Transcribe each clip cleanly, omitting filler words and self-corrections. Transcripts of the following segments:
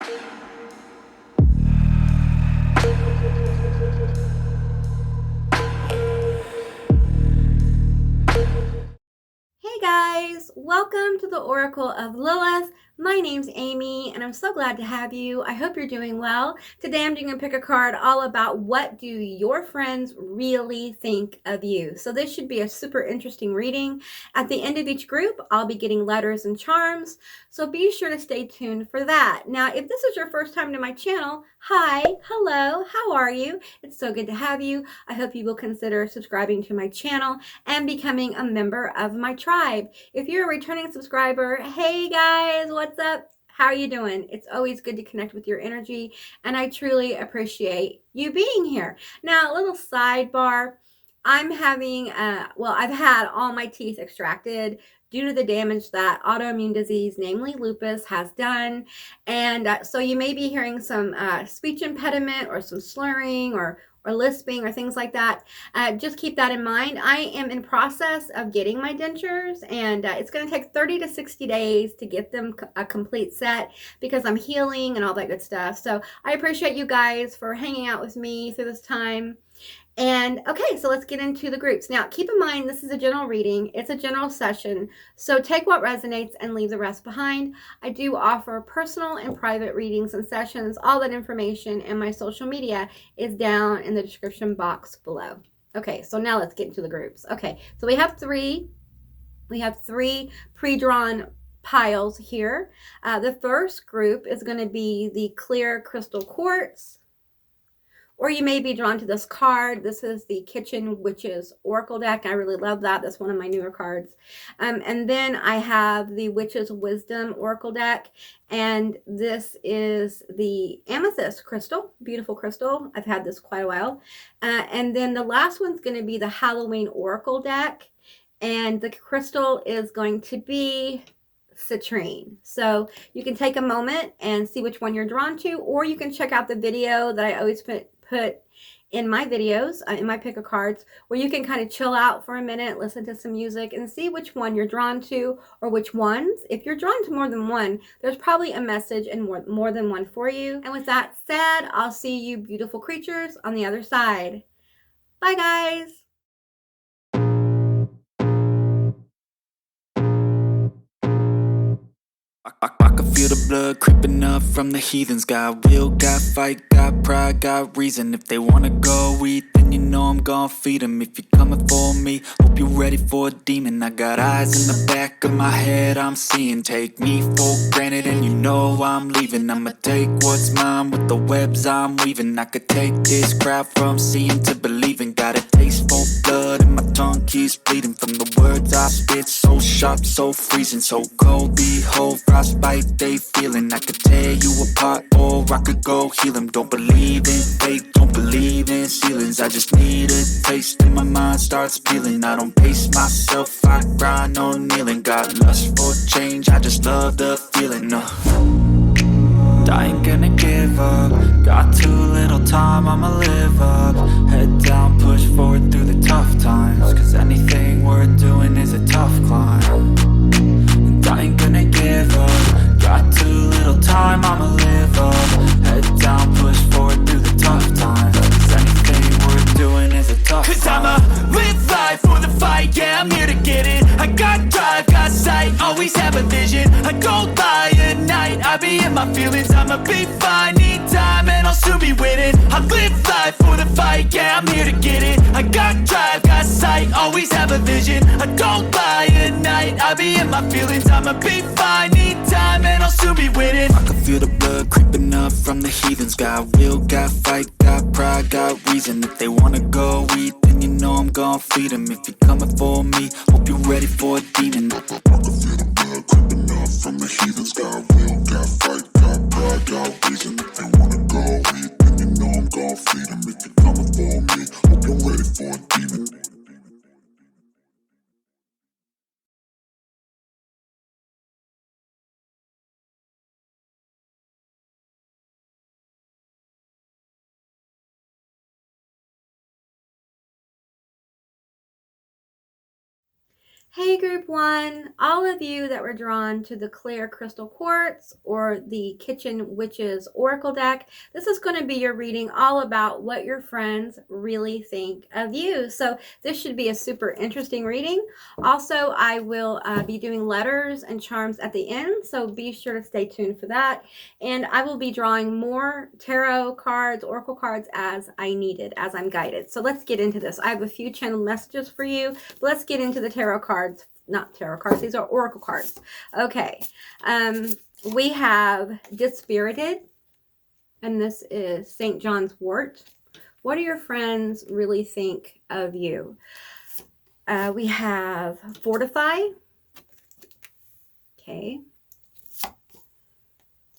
Hey guys, welcome to the Oracle of Lilith. My name's Amy and I'm so glad to have you. I hope you're doing well. Today I'm going to pick a card all about what do your friends really think of you. So this should be a super interesting reading. At the end of each group, I'll be getting letters and charms. So be sure to stay tuned for that. Now, if this is your first time to my channel, hi, hello, how are you? It's so good to have you. I hope you will consider subscribing to my channel and becoming a member of my tribe. If you're a returning subscriber, hey guys, what's up? How are you doing? It's always good to connect with your energy, and I truly appreciate you being here. Now, a little sidebar. I'm having, I've had all my teeth extracted due to the damage that autoimmune disease, namely lupus, has done. And so you may be hearing some speech impediment or some slurring or lisping or things like that. Just keep that in mind. I am in process of getting my dentures, and it's going to take 30 to 60 days to get them a complete set because I'm healing and all that good stuff. So I appreciate you guys for hanging out with me through this time. And okay, so let's get into the groups. Now, keep in mind, this is a general reading. It's a general session. So take what resonates and leave the rest behind. I do offer personal and private readings and sessions. All that information and my social media is down in the description box below. Okay, so now let's get into the groups. Okay, so we have three pre-drawn piles here. The first group is going to be the clear crystal quartz. Or you may be drawn to this card. This is the Kitchen Witches Oracle deck. I really love that. That's one of my newer cards. And then I have the Witches Wisdom Oracle deck. And this is the Amethyst crystal. Beautiful crystal. I've had this quite a while. And then the last one's going to be the Halloween Oracle deck. And the crystal is going to be Citrine. So you can take a moment and see which one you're drawn to, or you can check out the video that I always put in my videos, in my pick of cards, where you can kind of chill out for a minute, listen to some music, and see which one you're drawn to, or which ones. If you're drawn to more than one, there's probably a message and more than one for you. And with that said, I'll see you beautiful creatures on the other side. Bye guys. I can feel the blood creeping up from the heathens. Got will, got fight, got pride, got reason. If they wanna go eat, then you know I'm gon' feed them. If you're coming for me, hope you're ready for a demon. I got eyes in the back of my head, I'm seeing. Take me for granted and you know I'm leaving. I'ma take what's mine with the webs I'm weaving. I could take this crowd from seeing to believing. Got a taste for blood and my tongue keeps bleeding. From the words I spit, so sharp, so freezing, so cold. Behold, frostbite they feeling. I could tear you apart or I could go heal them. Don't believe in fate, don't believe in ceilings. I just need a taste and my mind starts peeling. I don't pace myself, I grind on kneeling. Got lust for change, I just love the feeling. I ain't gonna give up. Got too little time, I'ma live up. Head down, push forward through the tough times. Cause anything worth doing is a tough climb. And I ain't gonna give up. Got too little time, I'ma live up. Head down, push forward through the tough times. Cause anything worth doing is a tough climb. Cause I'ma live life for the fight, yeah, I'm here to get it. I got drive, got sight, always have a vision. I go by at night, I be in my feelings. I'ma be fine, need time and I'll soon be winning. I live life for the fight, yeah, I'm here to get it. I got drive, got sight, always have a vision. I go by at night, I be in my feelings. I'ma be fine, need time and I'll soon be winning. I can feel the blood creeping up from the heathens. Got will, got fight, got pride, got reason. If they wanna go eat, then you know I'm gon' feed them. If you're coming for me, hope you're ready for a demon. I can feel the blood creeping up from the heathens. Got will, got fight, got pride, got reason. If they wanna go eat, then you know I'm gon' feed them. If you're coming for me, hope you're ready for a demon. Hey group one, all of you that were drawn to the clear crystal quartz or the kitchen witches oracle deck, this is going to be your reading all about what your friends really think of you. So this should be a super interesting reading. Also, I will be doing letters and charms at the end, so be sure to stay tuned for that. And I will be drawing more tarot cards, oracle cards as I need it, as I'm guided. So let's get into this. I have a few channel messages for you. Let's get into the tarot cards. Not tarot cards, these are oracle cards. Okay, we have Dispirited, and this is St. John's Wort. What do your friends really think of you? We have Fortify. Okay.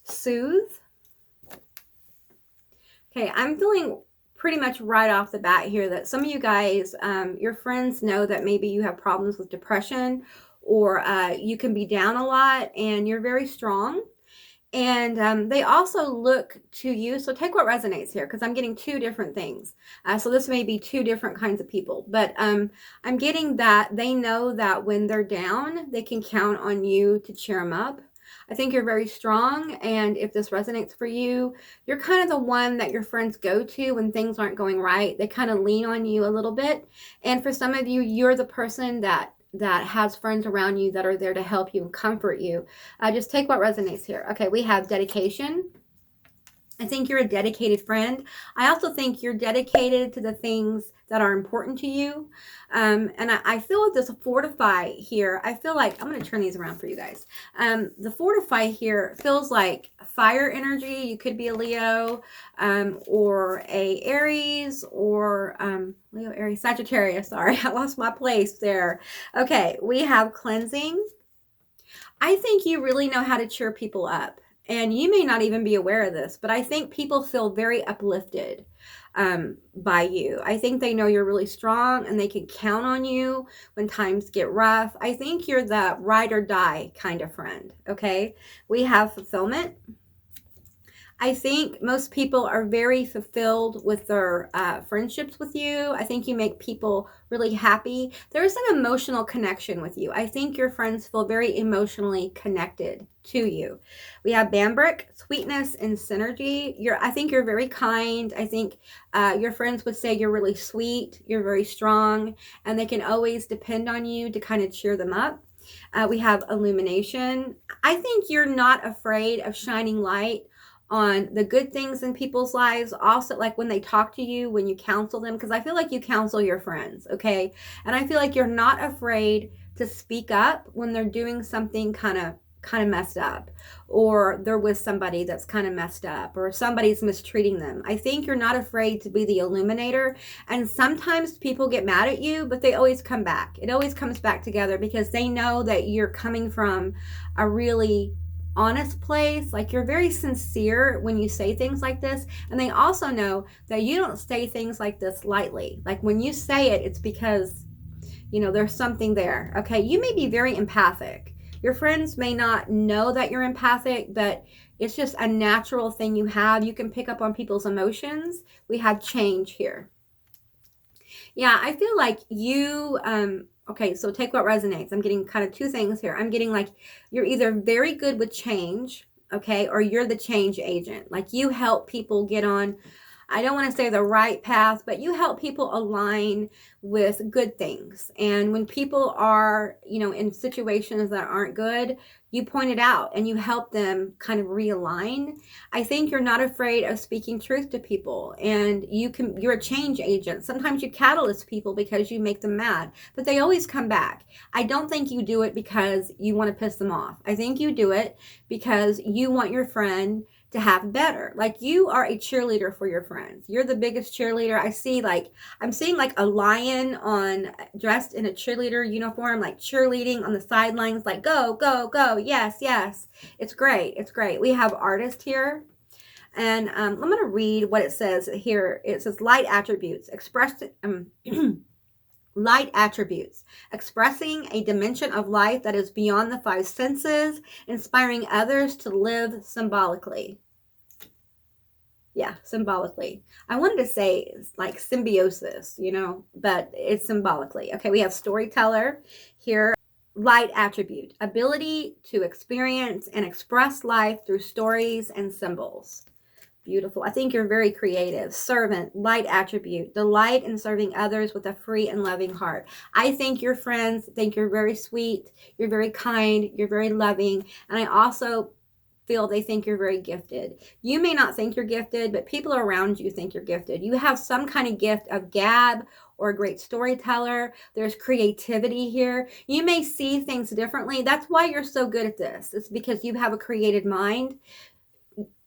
Soothe. Okay, I'm feeling pretty much right off the bat here that some of you guys, your friends know that maybe you have problems with depression, or you can be down a lot and you're very strong. And they also look to you. So take what resonates here, because I'm getting two different things. So this may be two different kinds of people, but I'm getting that they know that when they're down, they can count on you to cheer them up. I think you're very strong, and if this resonates for you, you're kind of the one that your friends go to when things aren't going right. They kind of lean on you a little bit. And for some of you, you're the person that has friends around you that are there to help you and comfort you. Just take what resonates here. Okay, we have dedication. I think you're a dedicated friend. I also think you're dedicated to the things that are important to you. And I feel with this Fortify here, I feel like, I'm going to turn these around for you guys. The Fortify here feels like fire energy. You could be a Leo, or a Aries, or Leo, Aries, Sagittarius. Sorry, I lost my place there. Okay, we have Cleansing. I think you really know how to cheer people up. And you may not even be aware of this, but I think people feel very uplifted by you. I think they know you're really strong and they can count on you when times get rough. I think you're the ride or die kind of friend, okay? We have Fulfillment. I think most people are very fulfilled with their friendships with you. I think you make people really happy. There's an emotional connection with you. I think your friends feel very emotionally connected to you. We have Bambrick, Sweetness and Synergy. I think you're very kind. I think your friends would say you're really sweet, you're very strong, and they can always depend on you to kind of cheer them up. We have Illumination. I think you're not afraid of shining light on the good things in people's lives. Also, like when they talk to you, when you counsel them, because I feel like you counsel your friends, okay? And I feel like you're not afraid to speak up when they're doing something kind of messed up, or they're with somebody that's kind of messed up, or somebody's mistreating them. I think you're not afraid to be the illuminator. And sometimes people get mad at you, but they always come back. It always comes back together because they know that you're coming from a really honest place. Like, you're very sincere when you say things like this, and they also know that you don't say things like this lightly. Like, when you say it, it's because, you know, there's something there. Okay, you may be very empathic. Your friends may not know that you're empathic, but it's just a natural thing you have. You can pick up on people's emotions. We have Change here. Yeah, I feel like you okay, so take what resonates. I'm getting kind of two things here. I'm getting like you're either very good with change, okay, or you're the change agent. Like, you help people get on, I don't want to say the right path, but you help people align with good things. And when people are, you know, in situations that aren't good, you point it out and you help them kind of realign. I think you're not afraid of speaking truth to people, and you're a change agent. Sometimes you catalyst people because you make them mad, but they always come back. I don't think you do it because you want to piss them off. I think you do it because you want your friend to have better. Like, you are a cheerleader for your friends. You're the biggest cheerleader. I'm seeing like a lion dressed in a cheerleader uniform, like cheerleading on the sidelines, like go, go, go. Yes, yes. It's great. It's great. We have Artist here. And I'm going to read what it says here. It says light attributes expressed. Light attributes, expressing a dimension of life that is beyond the five senses, inspiring others to live symbolically. Yeah, symbolically. I wanted to say like symbiosis, you know, but it's symbolically. Okay, we have Storyteller here. light attribute, ability to experience and express life through stories and symbols. Beautiful. I think you're very creative. Servant, light attribute, delight in serving others with a free and loving heart. I think your friends think you're very sweet, you're very kind, you're very loving, and I also feel they think you're very gifted. You may not think you're gifted, but people around you think you're gifted. You have some kind of gift of gab or a great storyteller. There's creativity here. You may see things differently. That's why you're so good at this. It's because you have a creative mind.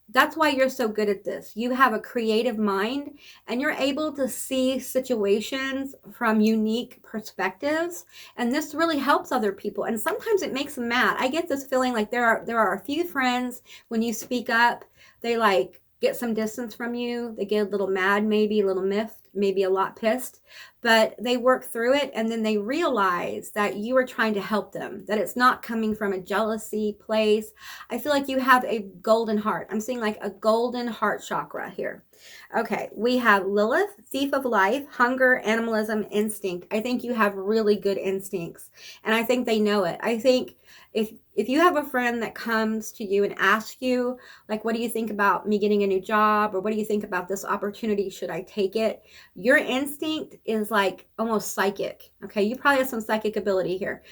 That's why you're so good at this. You have a creative mind and you're able to see situations from unique perspectives. And this really helps other people. And sometimes it makes them mad. I get this feeling like there are a few friends, when you speak up, they like get some distance from you. They get a little mad, maybe a little miffed, maybe a lot pissed, but they work through it. And then they realize that you are trying to help them, that it's not coming from a jealousy place. I feel like you have a golden heart. I'm seeing like a golden heart chakra here. Okay, we have Lilith, thief of life, hunger, animalism, instinct. I think you have really good instincts, and I think they know it. I think if you have a friend that comes to you and asks you, like, what do you think about me getting a new job? Or what do you think about this opportunity? Should I take it? Your instinct is like almost psychic. Okay, you probably have some psychic ability here.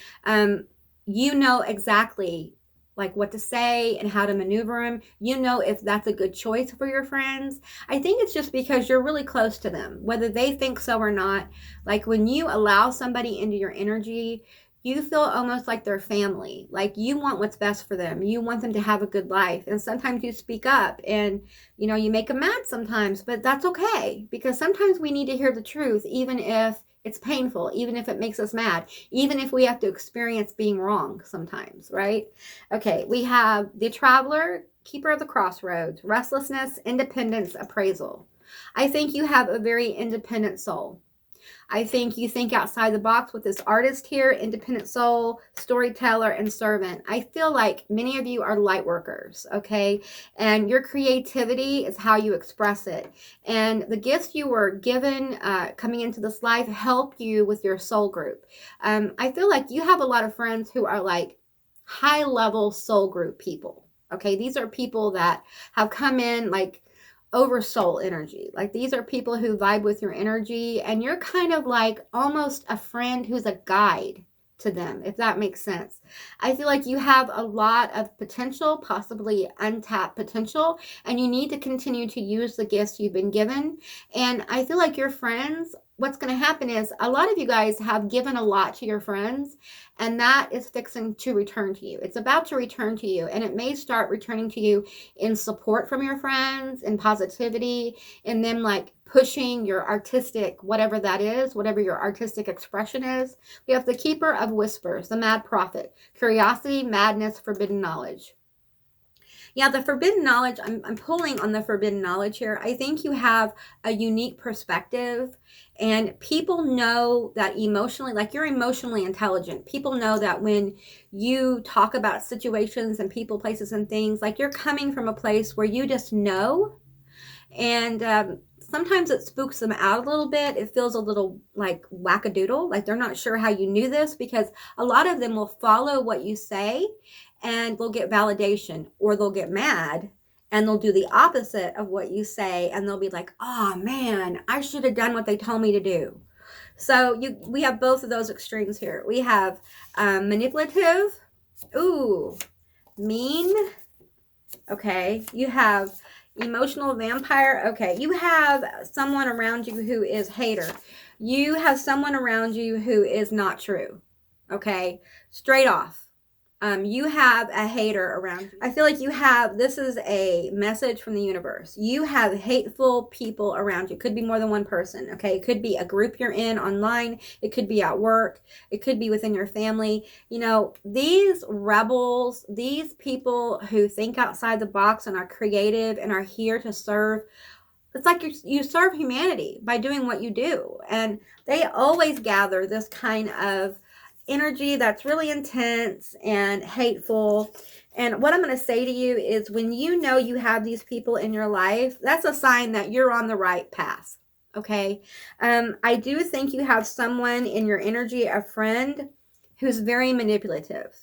You know exactly like what to say and how to maneuver them. You know if that's a good choice for your friends. I think it's just because you're really close to them, whether they think so or not. Like when you allow somebody into your energy, you feel almost like they're family. Like you want what's best for them. You want them to have a good life. And sometimes you speak up and, you know, you make them mad sometimes, but that's okay, because sometimes we need to hear the truth, even if it's painful, even if it makes us mad, even if we have to experience being wrong sometimes, right? Okay, we have the Traveler, Keeper of the Crossroads, Restlessness, Independence, Appraisal. I think you have a very independent soul. I think you think outside the box with this artist here, independent soul, storyteller, and servant. I feel like many of you are light workers, okay? And your creativity is how you express it. And the gifts you were given coming into this life help you with your soul group. I feel like you have a lot of friends who are like high-level soul group people, okay? These are people that have come in like over soul energy. Like these are people who vibe with your energy, and you're kind of like almost a friend who's a guide to them, if that makes sense. I feel like you have a lot of potential, possibly untapped potential, and you need to continue to use the gifts you've been given. And I feel like your friends, what's going to happen is a lot of you guys have given a lot to your friends, and that is fixing to return to you. It's about to return to you, and it may start returning to you in support from your friends, in positivity, and then like pushing your artistic, whatever that is, whatever your artistic expression is. We have the Keeper of Whispers, the Mad Prophet, curiosity, madness, forbidden knowledge. Yeah, the forbidden knowledge, I'm pulling on the forbidden knowledge here. I think you have a unique perspective, and people know that emotionally, like you're emotionally intelligent. People know that when you talk about situations and people, places, and things, like you're coming from a place where you just know. And sometimes it spooks them out a little bit. It feels a little like wackadoodle, like they're not sure how you knew this, because a lot of them will follow what you say and they'll get validation, or they'll get mad and they'll do the opposite of what you say, and they'll be like, oh man, I should have done what they told me to do. So we have both of those extremes here. We have manipulative, ooh, mean, okay. You have emotional vampire. Okay, you have someone around you who is hater. You have someone around you who is not true. Okay, straight off. You have a hater around you. I feel like you have, this is a message from the universe. You have hateful people around you. It could be more than one person, okay? It could be a group you're in online. It could be at work. It could be within your family. You know, these rebels, these people who think outside the box and are creative and are here to serve, it's like you serve humanity by doing what you do. And they always gather this kind of energy that's really intense and hateful. And what I'm going to say to you is, when you know you have these people in your life, that's a sign that you're on the right path. Okay. I do think you have someone in your energy, a friend who's very manipulative.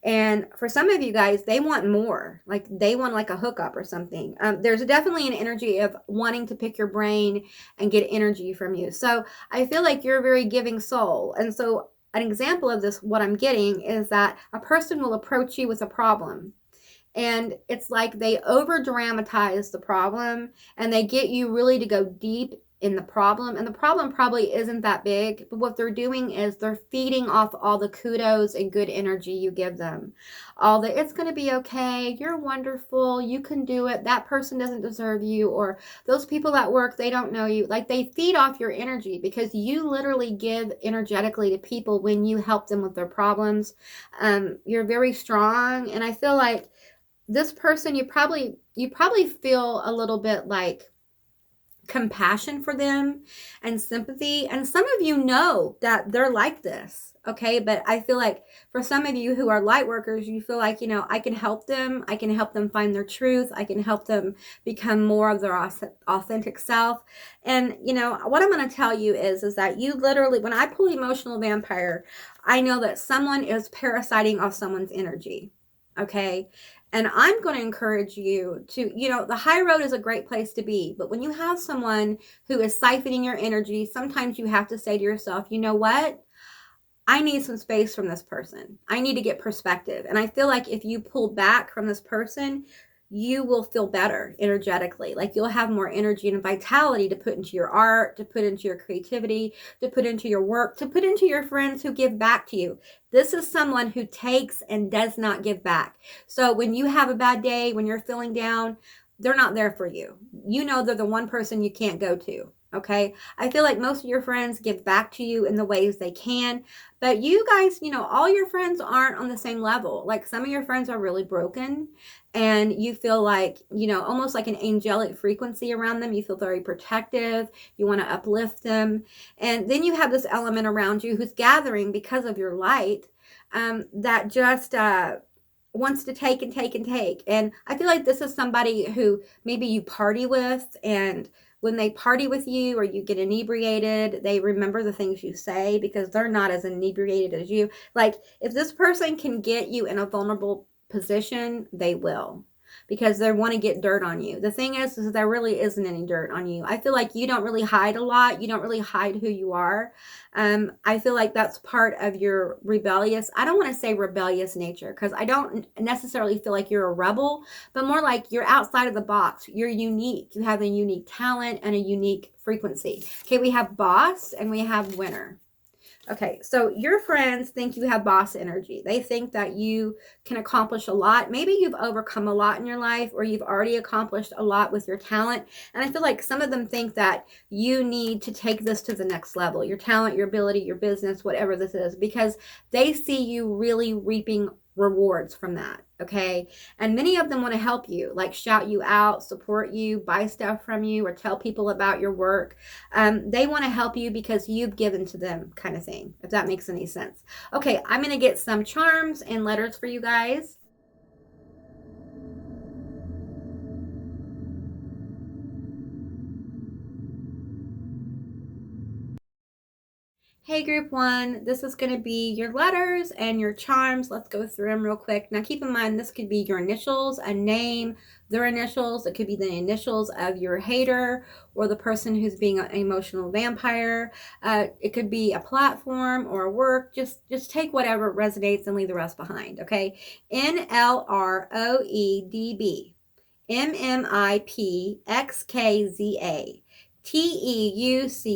And for some of you guys, they want more. Like they want like a hookup or something. There's definitely an energy of wanting to pick your brain and get energy from you. So I feel like you're a very giving soul. And so an example of this, what I'm getting, is that a person will approach you with a problem. And it's like they over dramatize the problem and they get you really to go deep in the problem. And the problem probably isn't that big, but what they're doing is they're feeding off all the kudos and good energy you give them. All the, it's going to be okay, you're wonderful, you can do it, that person doesn't deserve you, or those people at work, they don't know you. Like they feed off your energy because you literally give energetically to people when you help them with their problems. You're very strong. And I feel like this person, you probably feel a little bit like compassion for them and sympathy. And some of you know that they're like this, okay? But I feel like for some of you who are light workers, you feel like, I can help them. I can help them find their truth. I can help them become more of their authentic self. And, what I'm going to tell you is that you literally, when I pull emotional vampire, I know that someone is parasiting off someone's energy, okay? And I'm going to encourage you to, the high road is a great place to be. But when you have someone who is siphoning your energy, sometimes you have to say to yourself, you know what? I need some space from this person. I need to get perspective. And I feel like if you pull back from this person, you will feel better energetically. Like you'll have more energy and vitality to put into your art, to put into your creativity, to put into your work, to put into your friends who give back to you. This is someone who takes and does not give back. So when you have a bad day, when you're feeling down, they're not there for you. They're the one person you can't go to. Okay. I feel like most of your friends give back to you in the ways they can, but you guys, all your friends aren't on the same level. Like some of your friends are really broken and you feel like, almost like an angelic frequency around them. You feel very protective. You want to uplift them. And then you have this element around you who's gathering because of your light, that just, wants to take and take and take. And I feel like this is somebody who maybe you party with, and when they party with you or you get inebriated, they remember the things you say because they're not as inebriated as you. Like if this person can get you in a vulnerable position, they will, because they want to get dirt on you. The thing is there really isn't any dirt on you. I feel like you don't really hide a lot. You don't really hide who you are. I feel like that's part of your rebellious, I don't want to say rebellious nature, because I don't necessarily feel like you're a rebel, but more like you're outside of the box. You're unique. You have a unique talent and a unique frequency. Okay, we have boss and we have winner. Okay, so your friends think you have boss energy. They think that you can accomplish a lot. Maybe you've overcome a lot in your life, or you've already accomplished a lot with your talent. And I feel like some of them think that you need to take this to the next level, your talent, your ability, your business, whatever this is, because they see you really reaping rewards from that. Okay. And many of them want to help you, like shout you out, support you, buy stuff from you, or tell people about your work. They want to help you because you've given to them, kind of thing, if that makes any sense. Okay. I'm going to get some charms and letters for you guys. Hey group one, this is going to be your letters and your charms. Let's go through them real quick. Now keep in mind, this could be your initials, a name, their initials. It could be the initials of your hater or the person who's being an emotional vampire. It could be a platform or a work. Just take whatever resonates and leave the rest behind. Okay. NLROEDB, MMIPXKZA. TEUCTWEW.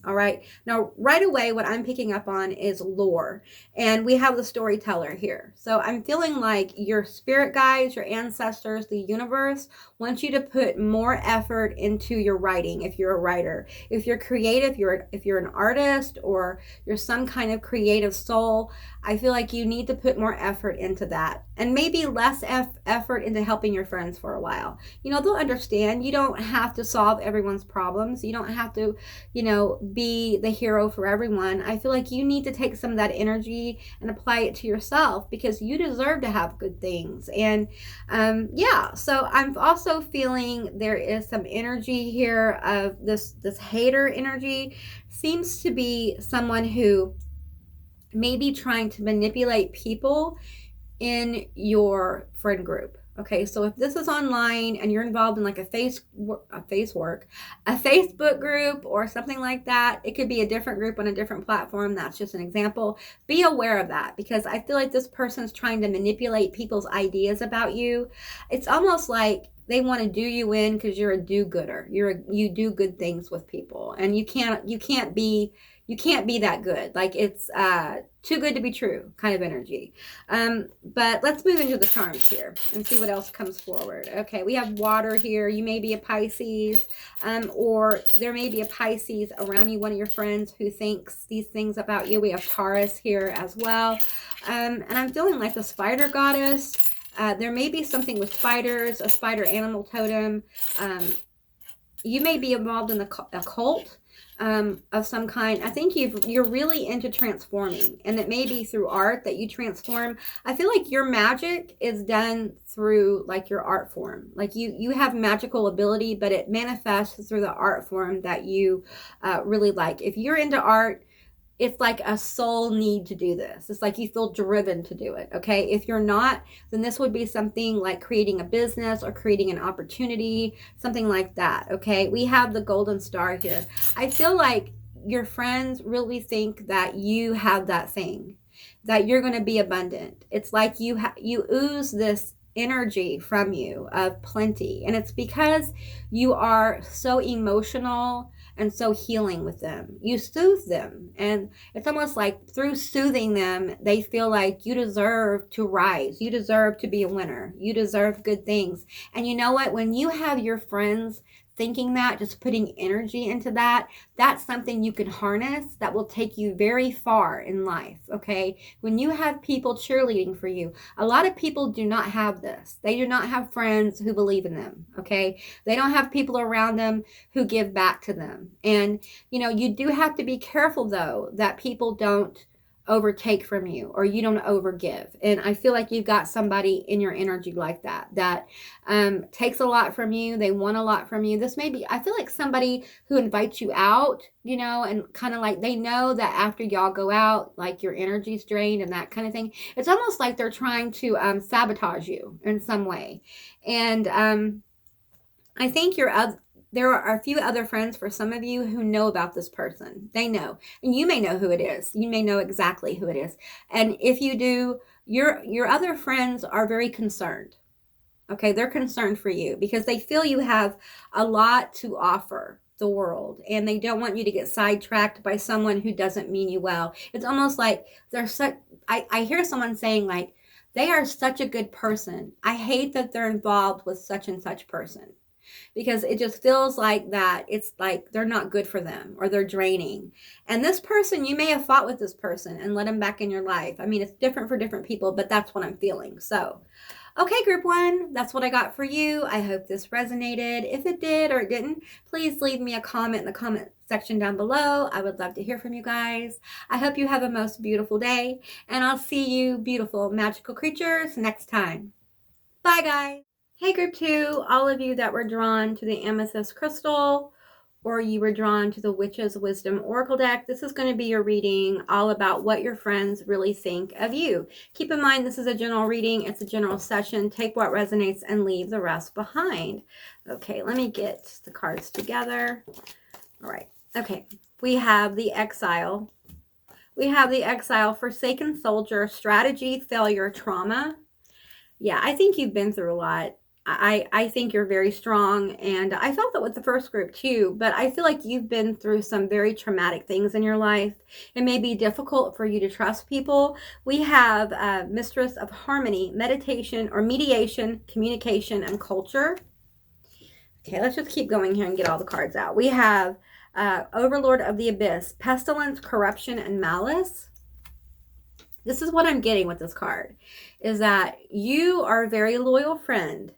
All right. Now, right away, what I'm picking up on is lore. And we have the storyteller here. So I'm feeling like your spirit guides, your ancestors, the universe wants you to put more effort into your writing if you're a writer. If you're creative, if you're an artist, or you're some kind of creative soul, I feel like you need to put more effort into that. And maybe less effort into helping your friends for a while. They'll understand. You don't have to solve everyone's problems. You don't have to, be the hero for everyone. I feel like you need to take some of that energy and apply it to yourself, because you deserve to have good things. And so I'm also feeling there is some energy here of this hater energy. Seems to be someone who maybe trying to manipulate people in your friend group. Okay, so if this is online and you're involved in like a Facebook group or something like that, it could be a different group on a different platform. That's just an example. Be aware of that, because I feel like this person's trying to manipulate people's ideas about you. It's almost like they want to do you in because you're a do-gooder. You do good things with people, and you can't be that good. Like, it's too good to be true kind of energy. But let's move into the charms here and see what else comes forward. Okay, we have water here. You may be a Pisces, or there may be a Pisces around you, one of your friends who thinks these things about you. We have Taurus here as well. And I'm feeling like the spider goddess. There may be something with spiders, a spider animal totem. You may be involved in the occult. Of some kind. I think you're really into transforming, and it may be through art that you transform. I feel like your magic is done through like your art form. Like you have magical ability, but it manifests through the art form that you really like. If you're into art, it's like a soul need to do this. It's like you feel driven to do it. Okay. If you're not, then this would be something like creating a business or creating an opportunity, something like that. Okay. We have the golden star here. I feel like your friends really think that you have that thing, that you're going to be abundant. It's like you ooze this energy from you of plenty. And it's because you are so emotional and so healing with them. You soothe them, and it's almost like through soothing them, they feel like you deserve to rise. You deserve to be a winner. You deserve good things. And you know what? When you have your friends thinking that, just putting energy into that, that's something you can harness that will take you very far in life. Okay. When you have people cheerleading for you, a lot of people do not have this. They do not have friends who believe in them. Okay. They don't have people around them who give back to them. And, you do have to be careful though, that people don't overtake from you, or you don't overgive. And I feel like you've got somebody in your energy like that takes a lot from you. They want a lot from you. This may be, I feel like somebody who invites you out, and kind of like they know that after y'all go out, like your energy's drained and that kind of thing. It's almost like they're trying to sabotage you in some way. And I think there are a few other friends for some of you who know about this person. They know. And you may know who it is. You may know exactly who it is. And if you do, your other friends are very concerned. Okay, they're concerned for you because they feel you have a lot to offer the world, and they don't want you to get sidetracked by someone who doesn't mean you well. It's almost like I hear someone saying like, they are such a good person. I hate that they're involved with such and such person, because it just feels like that it's like they're not good for them, or they're draining. And this person, you may have fought with this person and let them back in your life. I mean, it's different for different people, but that's what I'm feeling. So, okay, group one, that's what I got for you. I hope this resonated. If it did or it didn't, please leave me a comment in the comment section down below. I would love to hear from you guys. I hope you have a most beautiful day, and I'll see you beautiful magical creatures next time. Bye, guys. Hey, group two, all of you that were drawn to the Amethyst crystal, or you were drawn to the Witch's Wisdom Oracle deck, this is going to be your reading all about what your friends really think of you. Keep in mind, this is a general reading. It's a general session. Take what resonates and leave the rest behind. Okay, let me get the cards together. All right. Okay, we have the Exile. We have the Exile, Forsaken Soldier, Strategy, Failure, Trauma. Yeah, I think you've been through a lot. I think you're very strong, and I felt that with the first group too, but I feel like you've been through some very traumatic things in your life. It may be difficult for you to trust people. We have Mistress of Harmony, Meditation or Mediation, Communication, and Culture. Okay, let's just keep going here and get all the cards out. We have Overlord of the Abyss, Pestilence, Corruption, and Malice. This is what I'm getting with this card, is that you are a very loyal friend.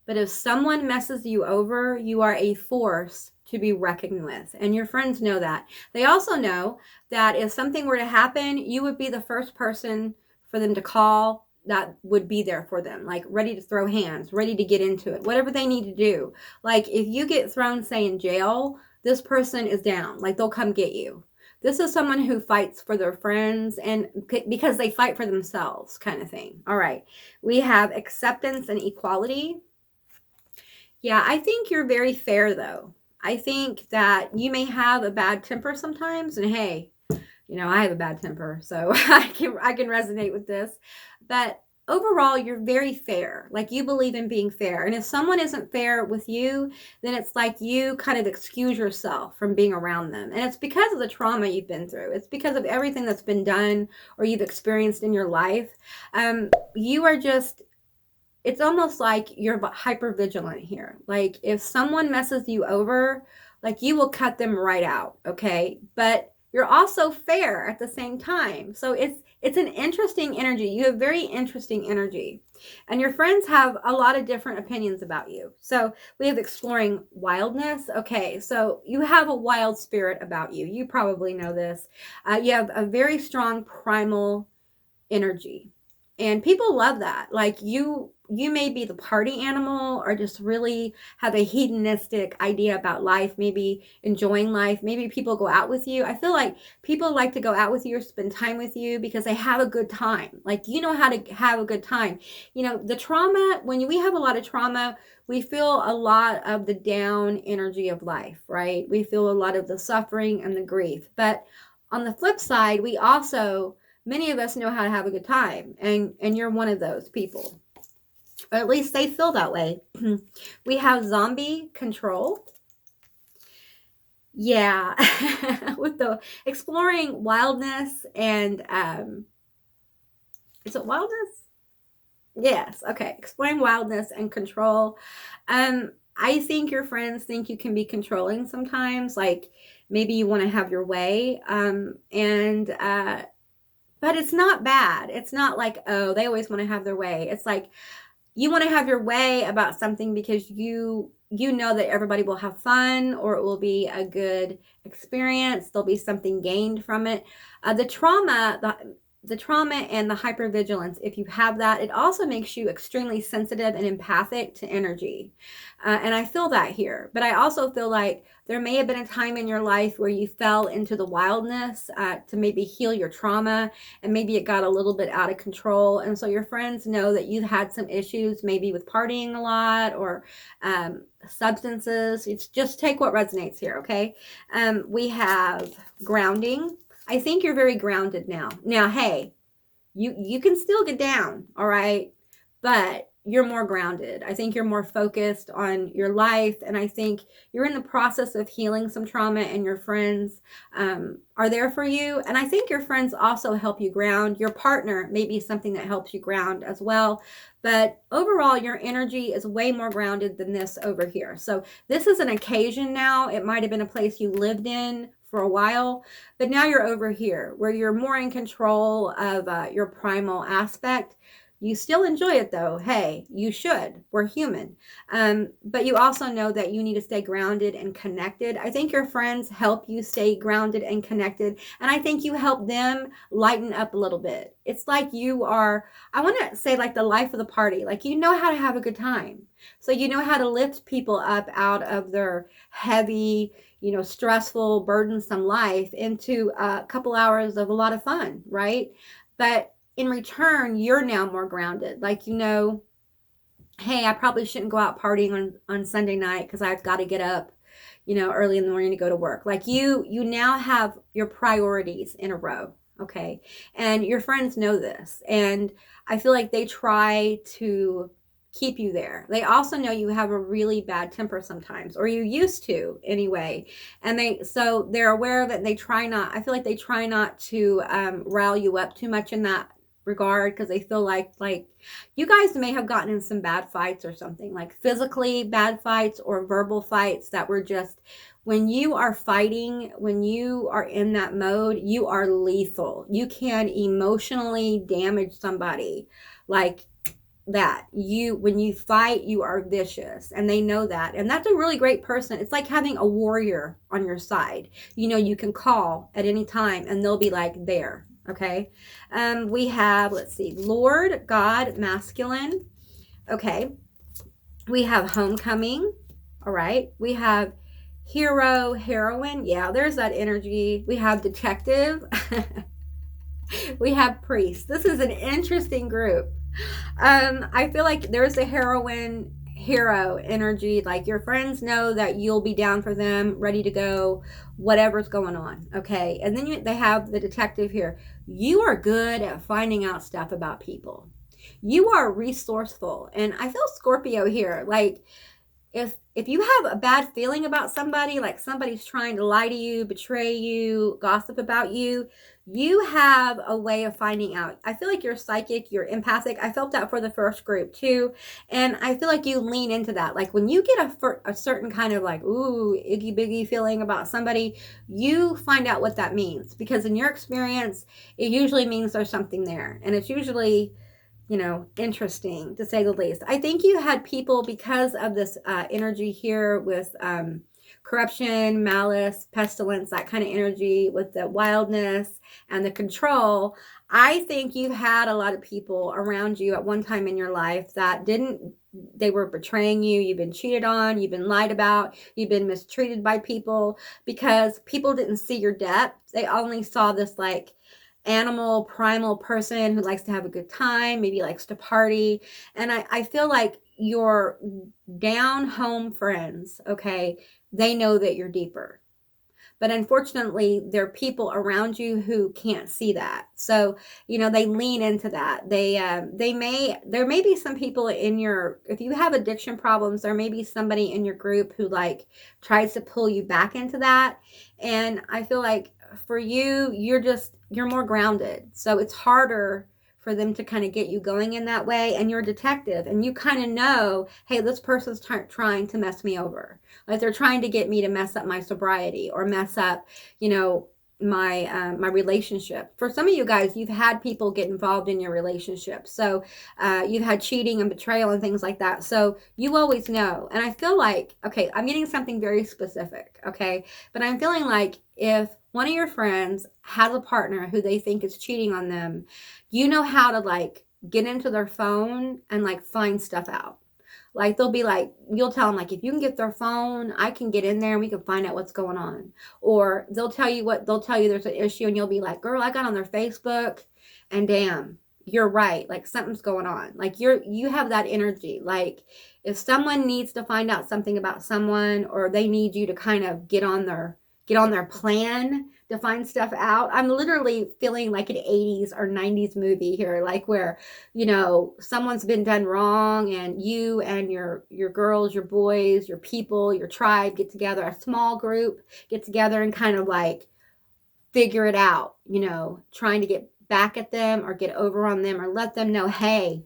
But if someone messes you over, you are a force to be reckoned with. And your friends know that. They also know that if something were to happen, you would be the first person for them to call that would be there for them. Like ready to throw hands, ready to get into it, whatever they need to do. Like if you get thrown, say, in jail, this person is down. Like they'll come get you. This is someone who fights for their friends and because they fight for themselves, kind of thing. All right. We have acceptance and equality. Yeah, I think you're very fair, though. I think that you may have a bad temper sometimes, and hey, you know, I have a bad temper, so I can resonate with this. But overall, you're very fair. Like, you believe in being fair. And if someone isn't fair with you, then it's like you kind of excuse yourself from being around them. And it's because of the trauma you've been through. It's because of everything that's been done or you've experienced in your life. You are just, it's almost like you're hyper vigilant here. Like, if someone messes you over, like, you will cut them right out, okay? But you're also fair at the same time. So it's an interesting energy. You have very interesting energy. And your friends have a lot of different opinions about you. So we have exploring wildness. Okay, so you have a wild spirit about you. You probably know this. You have a very strong primal energy. And people love that. Like, you may be the party animal or just really have a hedonistic idea about life, maybe enjoying life. Maybe people go out with you. I feel like people like to go out with you or spend time with you because they have a good time. Like, you know how to have a good time. You know, the trauma, when we have a lot of trauma, we feel a lot of the down energy of life, right? We feel a lot of the suffering and the grief. But on the flip side, we also, many of us know how to have a good time, and you're one of those people. Or at least they feel that way. We have zombie control. Yeah. With the exploring wildness and is it wildness? Yes. Okay. Exploring wildness and control. I think your friends think you can be controlling sometimes. Like, maybe you want to have your way. But it's not bad. It's not like, oh, they always want to have their way. It's like, you want to have your way about something because you know that everybody will have fun, or it will be a good experience. There'll be something gained from it. The trauma and the hypervigilance, if you have that, it also makes you extremely sensitive and empathic to energy. And I feel that here. But I also feel like there may have been a time in your life where you fell into the wildness to maybe heal your trauma, and maybe it got a little bit out of control. And so your friends know that you had some issues, maybe with partying a lot or substances. It's just take what resonates here, okay? We have grounding. I think you're very grounded now. Now, hey, you can still get down, all right? But you're more grounded. I think you're more focused on your life, and I think you're in the process of healing some trauma, and your friends are there for you. And I think your friends also help you ground. Your partner may be something that helps you ground as well. But overall, your energy is way more grounded than this over here. So this is an occasion now. It might have been a place you lived in for a while, but now you're over here where you're more in control of your primal aspect. You still enjoy it though. Hey, you should. We're human. But you also know that you need to stay grounded and connected. I think your friends help you stay grounded and connected. And I think you help them lighten up a little bit. It's like you are, I want to say, like the life of the party. Like, you know how to have a good time. So you know how to lift people up out of their heavy, stressful, burdensome life into a couple hours of a lot of fun, right? But in return, you're now more grounded. Like, hey, I probably shouldn't go out partying on Sunday night because I've got to get up, early in the morning to go to work. Like, you now have your priorities in a row, okay? And your friends know this. And I feel like they try to keep you there. They also know you have a really bad temper sometimes, or you used to anyway. And so they're aware of it, and they try not, I feel like they try not to rile you up too much in that regard, because they feel like you guys may have gotten in some bad fights or something, like physically bad fights or verbal fights that were just, when you are fighting, when you are in that mode, you are lethal. You can emotionally damage somebody like that. When you fight, you are vicious, and they know that. And that's a really great person. It's like having a warrior on your side. You can call at any time and they'll be like there. Okay. We have, let's see, Lord, God, masculine. Okay. We have homecoming. All right. We have hero, heroine. Yeah, there's that energy. We have detective. We have priest. This is an interesting group. I feel like there's a heroine hero energy. Like your friends know that you'll be down for them, ready to go, whatever's going on. Okay. And then they have the detective here. You are good at finding out stuff about people. You are resourceful. And I feel Scorpio here. Like if you have a bad feeling about somebody, like somebody's trying to lie to you, betray you, gossip about you, you have a way of finding out. I feel like you're psychic, you're empathic. I felt that for the first group too. And I feel like you lean into that. Like when you get a certain kind of like, ooh, iggy biggy feeling about somebody, you find out what that means. Because in your experience, it usually means there's something there. And it's usually, interesting to say the least. I think you had people because of this energy here with corruption, malice, pestilence, that kind of energy with the wildness and the control. I think you've had a lot of people around you at one time in your life that they were betraying you. You've been cheated on, you've been lied about, you've been mistreated by people because people didn't see your depth. They only saw this like animal primal person who likes to have a good time, maybe likes to party. And I feel like your down home friends, okay, they know that you're deeper. But unfortunately, there are people around you who can't see that. So, they lean into that. There may be some people if you have addiction problems, there may be somebody in your group who like tries to pull you back into that. And I feel like for you, you're more grounded. So it's harder for them to kind of get you going in that way. And you're a detective and you kind of know, hey, this person's trying to mess me over. Like they're trying to get me to mess up my sobriety or mess up, my relationship. For some of you guys, you've had people get involved in your relationship. So you've had cheating and betrayal and things like that. So you always know. And I feel like, okay, I'm getting something very specific, okay? But I'm feeling like if one of your friends has a partner who they think is cheating on them, you know how to like get into their phone and like find stuff out. Like they'll be like, you'll tell them like, if you can get their phone, I can get in there and we can find out what's going on. Or they'll tell you there's an issue and you'll be like, girl, I got on their Facebook and damn, you're right. Like something's going on. Like you have that energy. Like if someone needs to find out something about someone or they need you to kind of get on their plan to find stuff out. I'm literally feeling like an 80s or 90s movie here, like where, someone's been done wrong and you and your girls, your boys, your people, your tribe get together, a small group get together and kind of like figure it out, trying to get back at them or get over on them or let them know, hey,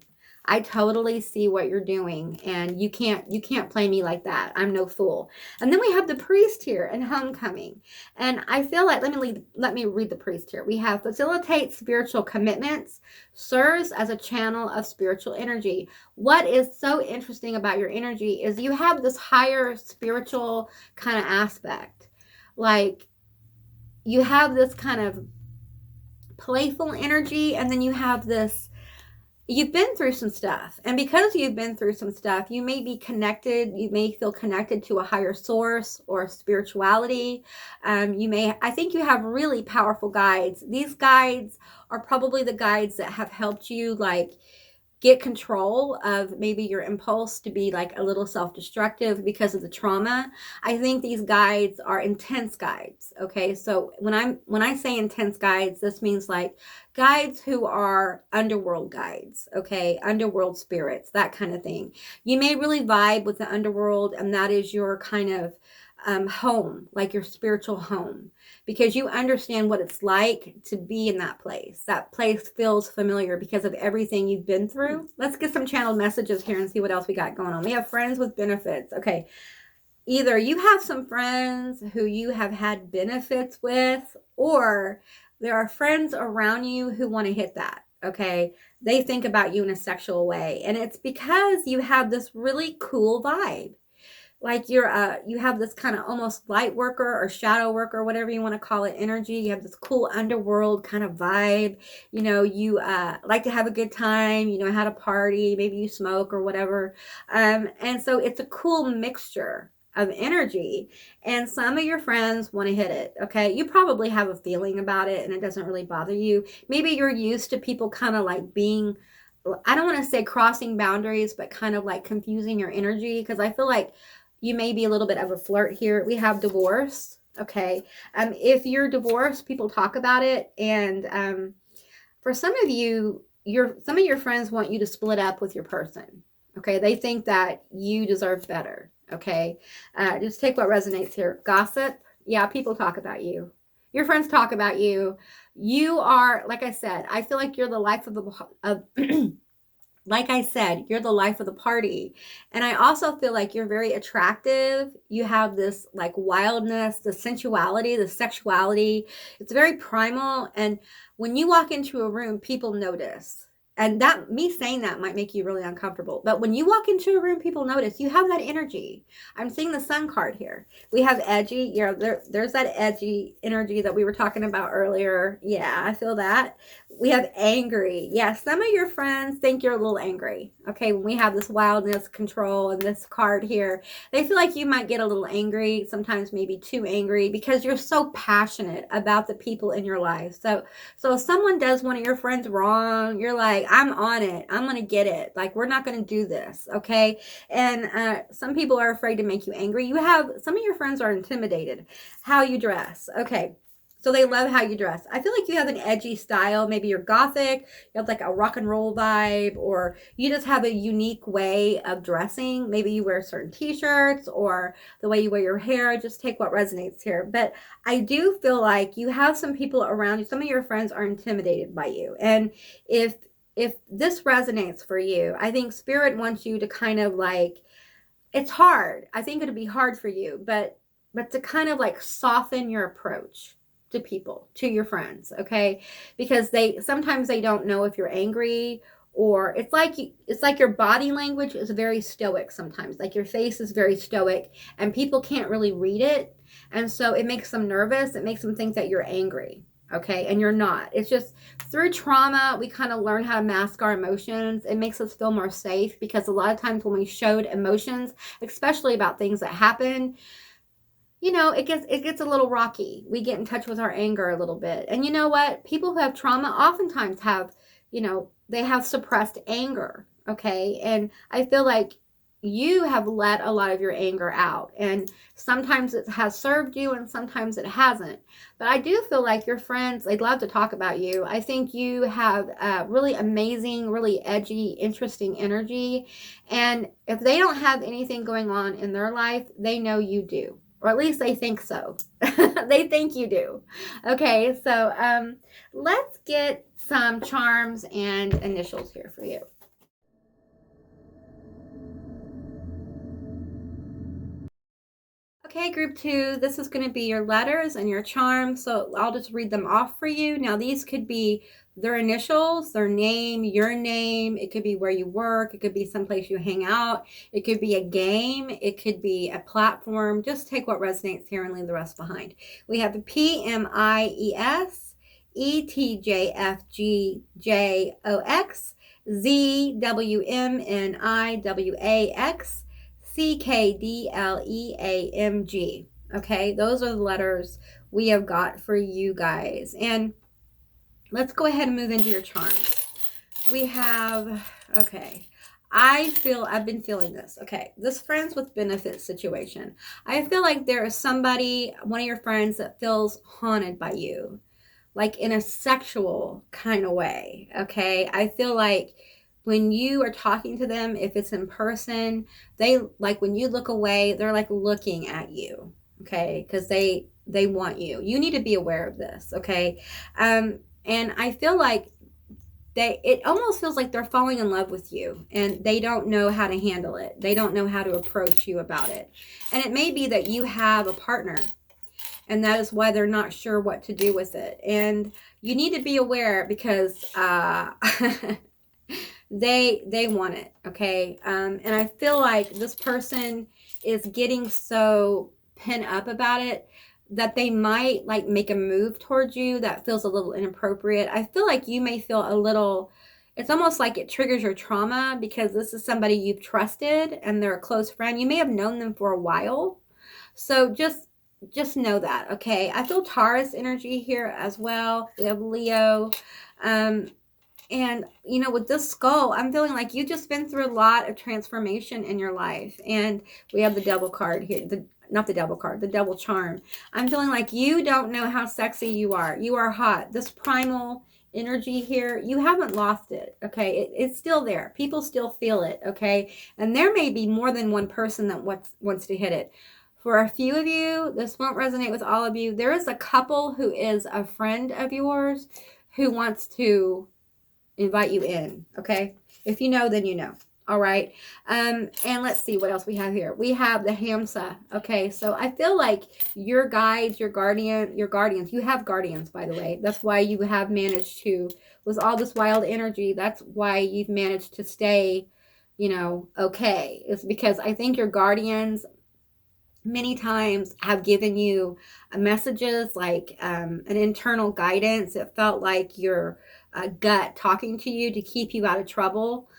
I totally see what you're doing and you can't play me like that. I'm no fool. And then we have the priest here and homecoming. And I feel like, let me read the priest here. We have facilitate spiritual commitments, serves as a channel of spiritual energy. What is so interesting about your energy is you have this higher spiritual kind of aspect. Like you have this kind of playful energy and then you have this. You've been through some stuff. And because you've been through some stuff, you may be connected. You may feel connected to a higher source or spirituality. I think you have really powerful guides. These guides are probably the guides that have helped you like get control of maybe your impulse to be like a little self-destructive because of the trauma. I think these guides are intense guides. Okay. So when I say intense guides, this means like guides who are underworld guides. Okay. Underworld spirits, that kind of thing. You may really vibe with the underworld and that is your kind of home, like your spiritual home, because you understand what it's like to be in that place. That place feels familiar because of everything you've been through. Let's get some channeled messages here and see what else we got going on. We have friends with benefits. Okay. Either you have some friends who you have had benefits with, or there are friends around you who want to hit that. Okay. They think about you in a sexual way. And it's because you have this really cool vibe. Like you have this kind of almost light worker or shadow worker, whatever you want to call it, energy. You have this cool underworld kind of vibe. You like to have a good time, how to party, maybe you smoke or whatever. And so it's a cool mixture of energy, and some of your friends want to hit it. Okay, you probably have a feeling about it and it doesn't really bother you. Maybe you're used to people kind of like being, I don't want to say crossing boundaries, but kind of like confusing your energy, because I feel like you may be a little bit of a flirt here. We have divorce. Okay, if you're divorced, people talk about it, and for some of you, some of your friends want you to split up with your person. Okay, they think that you deserve better. Okay, just take what resonates here. Gossip, yeah, people talk about you. Your friends talk about you. You are, like I said, I feel like you're the life of the like I said, you're the life of the party. And I also feel like you're very attractive. You have this like wildness, the sensuality, the sexuality. It's very primal. And when you walk into a room, people notice. And that, me saying that might make you really uncomfortable. But when you walk into a room, people notice. You have that energy. I'm seeing the sun card here. We have edgy. There's that edgy energy that we were talking about earlier. Yeah, I feel that. We have angry. Yeah, some of your friends think you're a little angry. Okay, when we have this wildness, control, and this card here, they feel like you might get a little angry, sometimes maybe too angry, because you're so passionate about the people in your life. So if someone does one of your friends wrong, you're like, I'm on it. I'm going to get it. Like, we're not going to do this. Okay. And some people are afraid to make you angry. You have, some of your friends are intimidated. How you dress. Okay. So they love how you dress. I feel like you have an edgy style. Maybe you're gothic, you have like a rock and roll vibe, or you just have a unique way of dressing. Maybe you wear certain t-shirts or the way you wear your hair. Just take what resonates here. But I do feel like you have some people around you. Some of your friends are intimidated by you. And if this resonates for you, I think Spirit wants you to kind of like, it's hard. I think it'll be hard for you, but to kind of like soften your approach to people, to your friends, okay? Because sometimes they don't know if you're angry, or it's like your body language is very stoic sometimes. Like your face is very stoic and people can't really read it. And so it makes them nervous. It makes them think that you're angry, okay? And you're not. It's just through trauma, we kind of learn how to mask our emotions. It makes us feel more safe, because a lot of times when we showed emotions, especially about things that happen, you know, it gets a little rocky. We get in touch with our anger a little bit. And you know what? People who have trauma oftentimes have, you know, they have suppressed anger, okay? And I feel like you have let a lot of your anger out. And sometimes it has served you and sometimes it hasn't. But I do feel like your friends, they'd love to talk about you. I think you have really amazing, really edgy, interesting energy. And if they don't have anything going on in their life, they know you do. Or at least they think so. They think you do. Okay, so let's get some charms and initials here for you. Okay, group 2, this is going to be your letters and your charms. So I'll just read them off for you. Now, these could be their initials, their name, your name. It could be where you work. It could be someplace you hang out. It could be a game. It could be a platform. Just take what resonates here and leave the rest behind. We have the PMIES, ETJFGJOX, ZWMNIWAX, CKDLEAMG. Okay, those are the letters we have got for you guys. And let's go ahead and move into your charms. We have, okay, I've been feeling this. Okay, this friends with benefits situation. I feel like there is somebody, one of your friends, that feels haunted by you, like in a sexual kind of way. Okay, I feel like when you are talking to them, if it's in person, they like when you look away, they're like looking at you, okay? Because they want you. You need to be aware of this, okay? And I feel like it almost feels like they're falling in love with you and they don't know how to handle it. They don't know how to approach you about it. And it may be that you have a partner and that is why they're not sure what to do with it. And you need to be aware because they want it, okay? And I feel like this person is getting so pent up about it that they might like make a move towards you that feels a little inappropriate. I feel like you may feel a little, it's almost like it triggers your trauma because this is somebody you've trusted and they're a close friend. You may have known them for a while, So just know that, okay? I feel Taurus energy here as well. We have Leo. And, you know, with this skull, I'm feeling like you've just been through a lot of transformation in your life. And we have the devil card here. Not the devil card, the devil charm. I'm feeling like you don't know how sexy you are. You are hot. This primal energy here, you haven't lost it, okay? It's still there. People still feel it, okay? And there may be more than one person that wants to hit it. For a few of you, this won't resonate with all of you. There is a couple who is a friend of yours who wants to invite you in, okay? If you know, then you know. All right. And let's see what else we have here. We have the Hamsa. Okay, so I feel like your guides, your guardians, you have guardians, by the way. That's why you have managed to, with all this wild energy, that's why you've managed to stay, you know, okay. It's because I think your guardians many times have given you messages like an internal guidance. It felt like your gut talking to you to keep you out of trouble.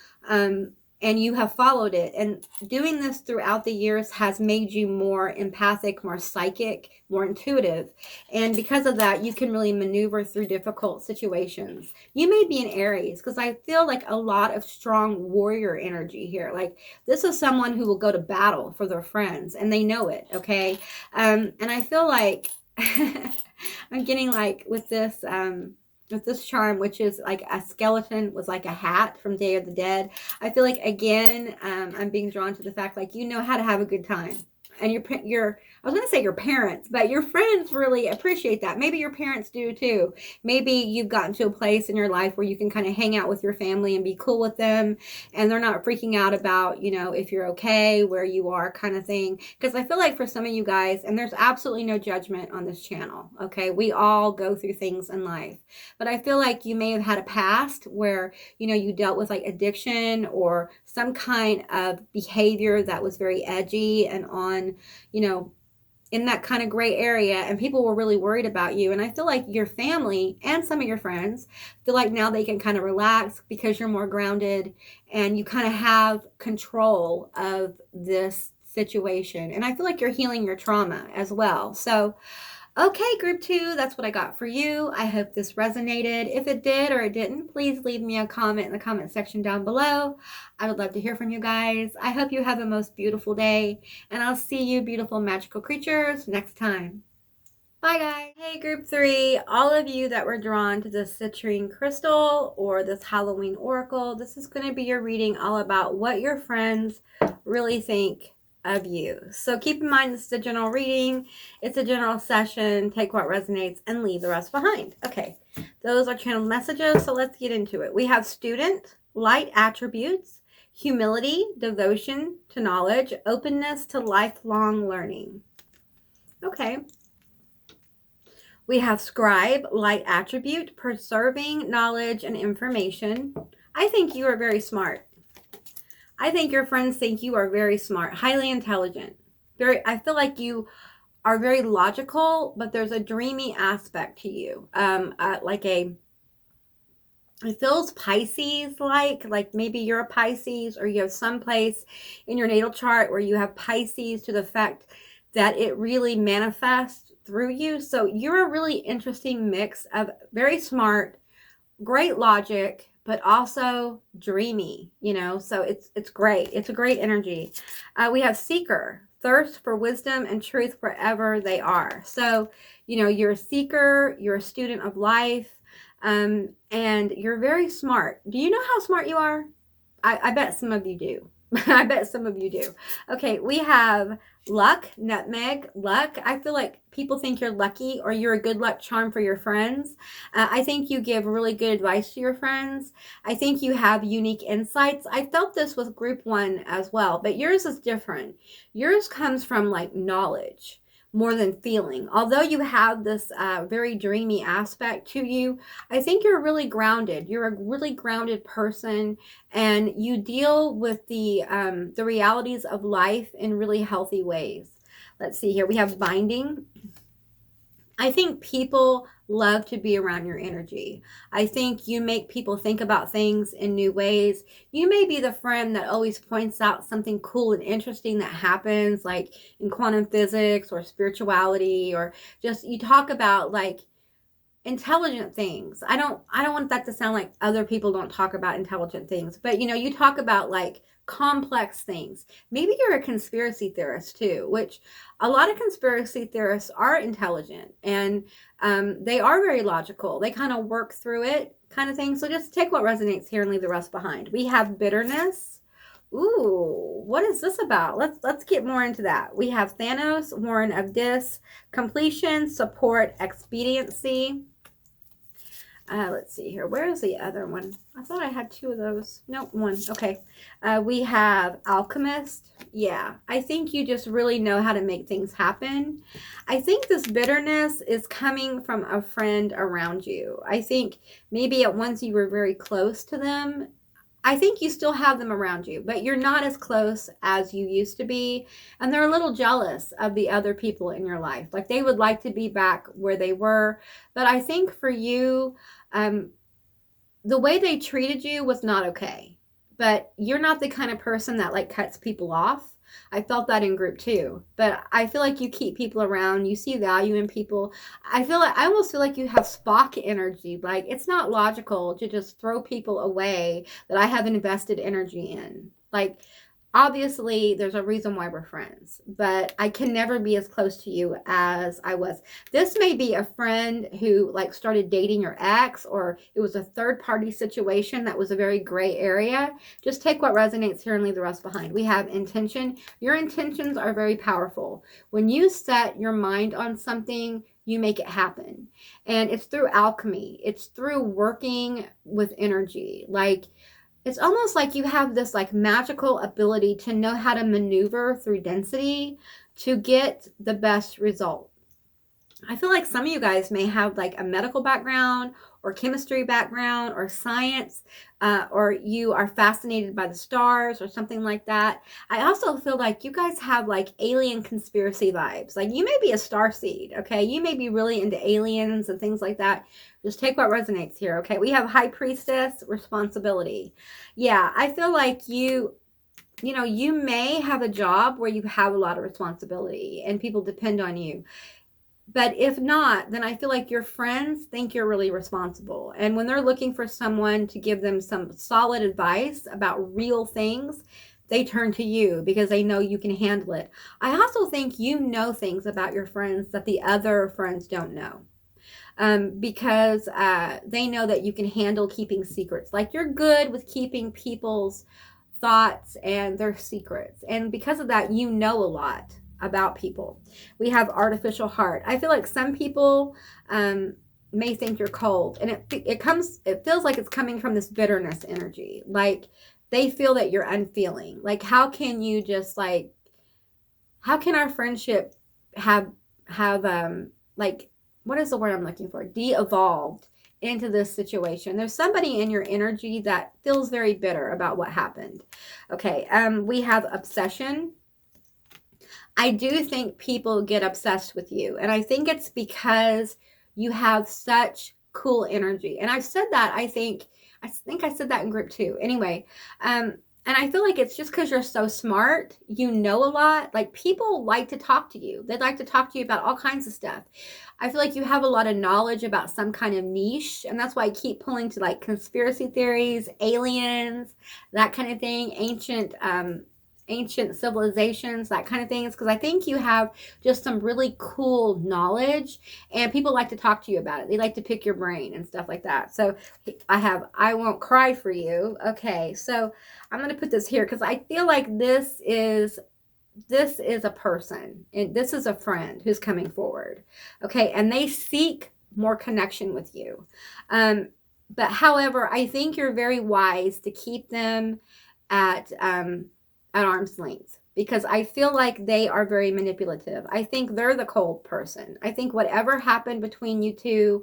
And you have followed it. And doing this throughout the years has made you more empathic, more psychic, more intuitive. And because of that, you can really maneuver through difficult situations. You may be in Aries because I feel like a lot of strong warrior energy here. Like this is someone who will go to battle for their friends and they know it, okay? And I feel like I'm getting like with this charm, which is like a skeleton with like a hat from Day of the Dead. I feel like again, I'm being drawn to the fact like you know how to have a good time, and your I was going to say your parents, but your friends really appreciate that. Maybe your parents do too. Maybe you've gotten to a place in your life where you can kind of hang out with your family and be cool with them, and they're not freaking out about, you know, if you're okay, where you are kind of thing. Because I feel like for some of you guys, and there's absolutely no judgment on this channel, okay? We all go through things in life. But I feel like you may have had a past where, you know, you dealt with like addiction or some kind of behavior that was very edgy and on, you know, in that kind of gray area, and people were really worried about you. And I feel like your family and some of your friends feel like now they can kind of relax because you're more grounded and you kind of have control of this situation. And I feel like you're healing your trauma as well. So okay, group 2, that's what I got for you. I hope this resonated. If it did or it didn't, please leave me a comment in the comment section down below. I would love to hear from you guys. I hope you have the most beautiful day, and I'll see you beautiful magical creatures next time. Bye, guys. Hey, group 3, all of you that were drawn to this citrine crystal or this Halloween oracle, this is going to be your reading all about what your friends really think of you. So keep in mind, this is a general reading. It's a general session. Take what resonates and leave the rest behind. Okay, those are channel messages. So let's get into it. We have student, light attributes, humility, devotion to knowledge, openness to lifelong learning. Okay. We have scribe, light attribute, preserving knowledge and information. I think you are very smart. I think your friends think you are very smart, highly intelligent. I feel like you are very logical, but there's a dreamy aspect to you. It feels Pisces-like maybe you're a Pisces, or you have some place in your natal chart where you have Pisces to the fact that it really manifests through you. So you're a really interesting mix of very smart, great logic, but also dreamy, you know, so it's great. It's a great energy. We have seeker, thirst for wisdom and truth wherever they are. So, you know, you're a seeker, you're a student of life, and you're very smart. Do you know how smart you are? I bet some of you do. I bet some of you do. Okay, we have luck, nutmeg, luck. I feel like people think you're lucky or you're a good luck charm for your friends. I think you give really good advice to your friends. I think you have unique insights. I felt this with group 1 as well, but yours is different. Yours comes from like knowledge more than feeling. Although you have this very dreamy aspect to you, I think you're really grounded. You're a really grounded person, and you deal with the realities of life in really healthy ways. Let's see here. We have binding, I think people love to be around your energy. I think you make people think about things in new ways. You may be the friend that always points out something cool and interesting that happens, like in quantum physics or spirituality, or just you talk about like intelligent things. I don't want that to sound like other people don't talk about intelligent things, but you talk about like complex things. Maybe you're a conspiracy theorist too, which a lot of conspiracy theorists are intelligent, and they are very logical. They kind of work through it kind of thing. So just take what resonates here and leave the rest behind. We have bitterness. Ooh, what is this about? Let's get more into that. We have Thanos, Warren of Dis, completion, support, expediency. Let's see here. Where is the other one? I thought I had two of those. Nope, one. Okay. We have Alchemist. Yeah, I think you just really know how to make things happen. I think this bitterness is coming from a friend around you. I think maybe at once you were very close to them. I think you still have them around you, but you're not as close as you used to be. And they're a little jealous of the other people in your life. Like they would like to be back where they were. But I think for you, the way they treated you was not okay. But you're not the kind of person that like cuts people off. I felt that in group too. But I feel like you keep people around. You see value in people. I almost feel like you have Spock energy. Like it's not logical to just throw people away that I have invested energy in. Like obviously there's a reason why we're friends, but I can never be as close to you as I was. This may be a friend who like started dating your ex, or it was a third party situation that was a very gray area. Just take what resonates here and leave the rest behind. We have intention. Your intentions are very powerful. When you set your mind on something, you make it happen. And it's through alchemy. It's through working with energy. Like it's almost like you have this like magical ability to know how to maneuver through density to get the best result. I feel like some of you guys may have like a medical background or chemistry background or science, or you are fascinated by the stars or something like that. I also feel like you guys have like alien conspiracy vibes. Like you may be a star seed, okay? You may be really into aliens and things like that. Just take what resonates here, okay? We have high priestess, responsibility. Yeah, I feel like you may have a job where you have a lot of responsibility and people depend on you. But if not, then I feel like your friends think you're really responsible. And when they're looking for someone to give them some solid advice about real things, they turn to you because they know you can handle it. I also think you know things about your friends that the other friends don't know. Because they know that you can handle keeping secrets. Like you're good with keeping people's thoughts and their secrets. And because of that, you know a lot about people. We have artificial heart. I feel like some people may think you're cold, and it feels like it's coming from this bitterness energy. Like they feel that you're unfeeling. Like how can you just like, how can our friendship have like, what is the word I'm looking for? De-evolved into this situation. There's somebody in your energy that feels very bitter about what happened. Okay, we have obsession. I do think people get obsessed with you, and I think it's because you have such cool energy. And I've said that, I think I said that in group 2. Anyway, and I feel like it's just because you're so smart, you know a lot. Like people like to talk to you. They'd like to talk to you about all kinds of stuff. I feel like you have a lot of knowledge about some kind of niche, and that's why I keep pulling to like conspiracy theories, aliens, that kind of thing, ancient civilizations, that kind of things, because I think you have just some really cool knowledge and people like to talk to you about it. They like to pick your brain and stuff like that. So I won't cry for you. Okay, so I'm going to put this here because I feel like this is a person, and this is a friend who's coming forward. Okay, and they seek more connection with you. But however, I think you're very wise to keep them at arm's length, because I feel like they are very manipulative. I think they're the cold person. I think whatever happened between you two,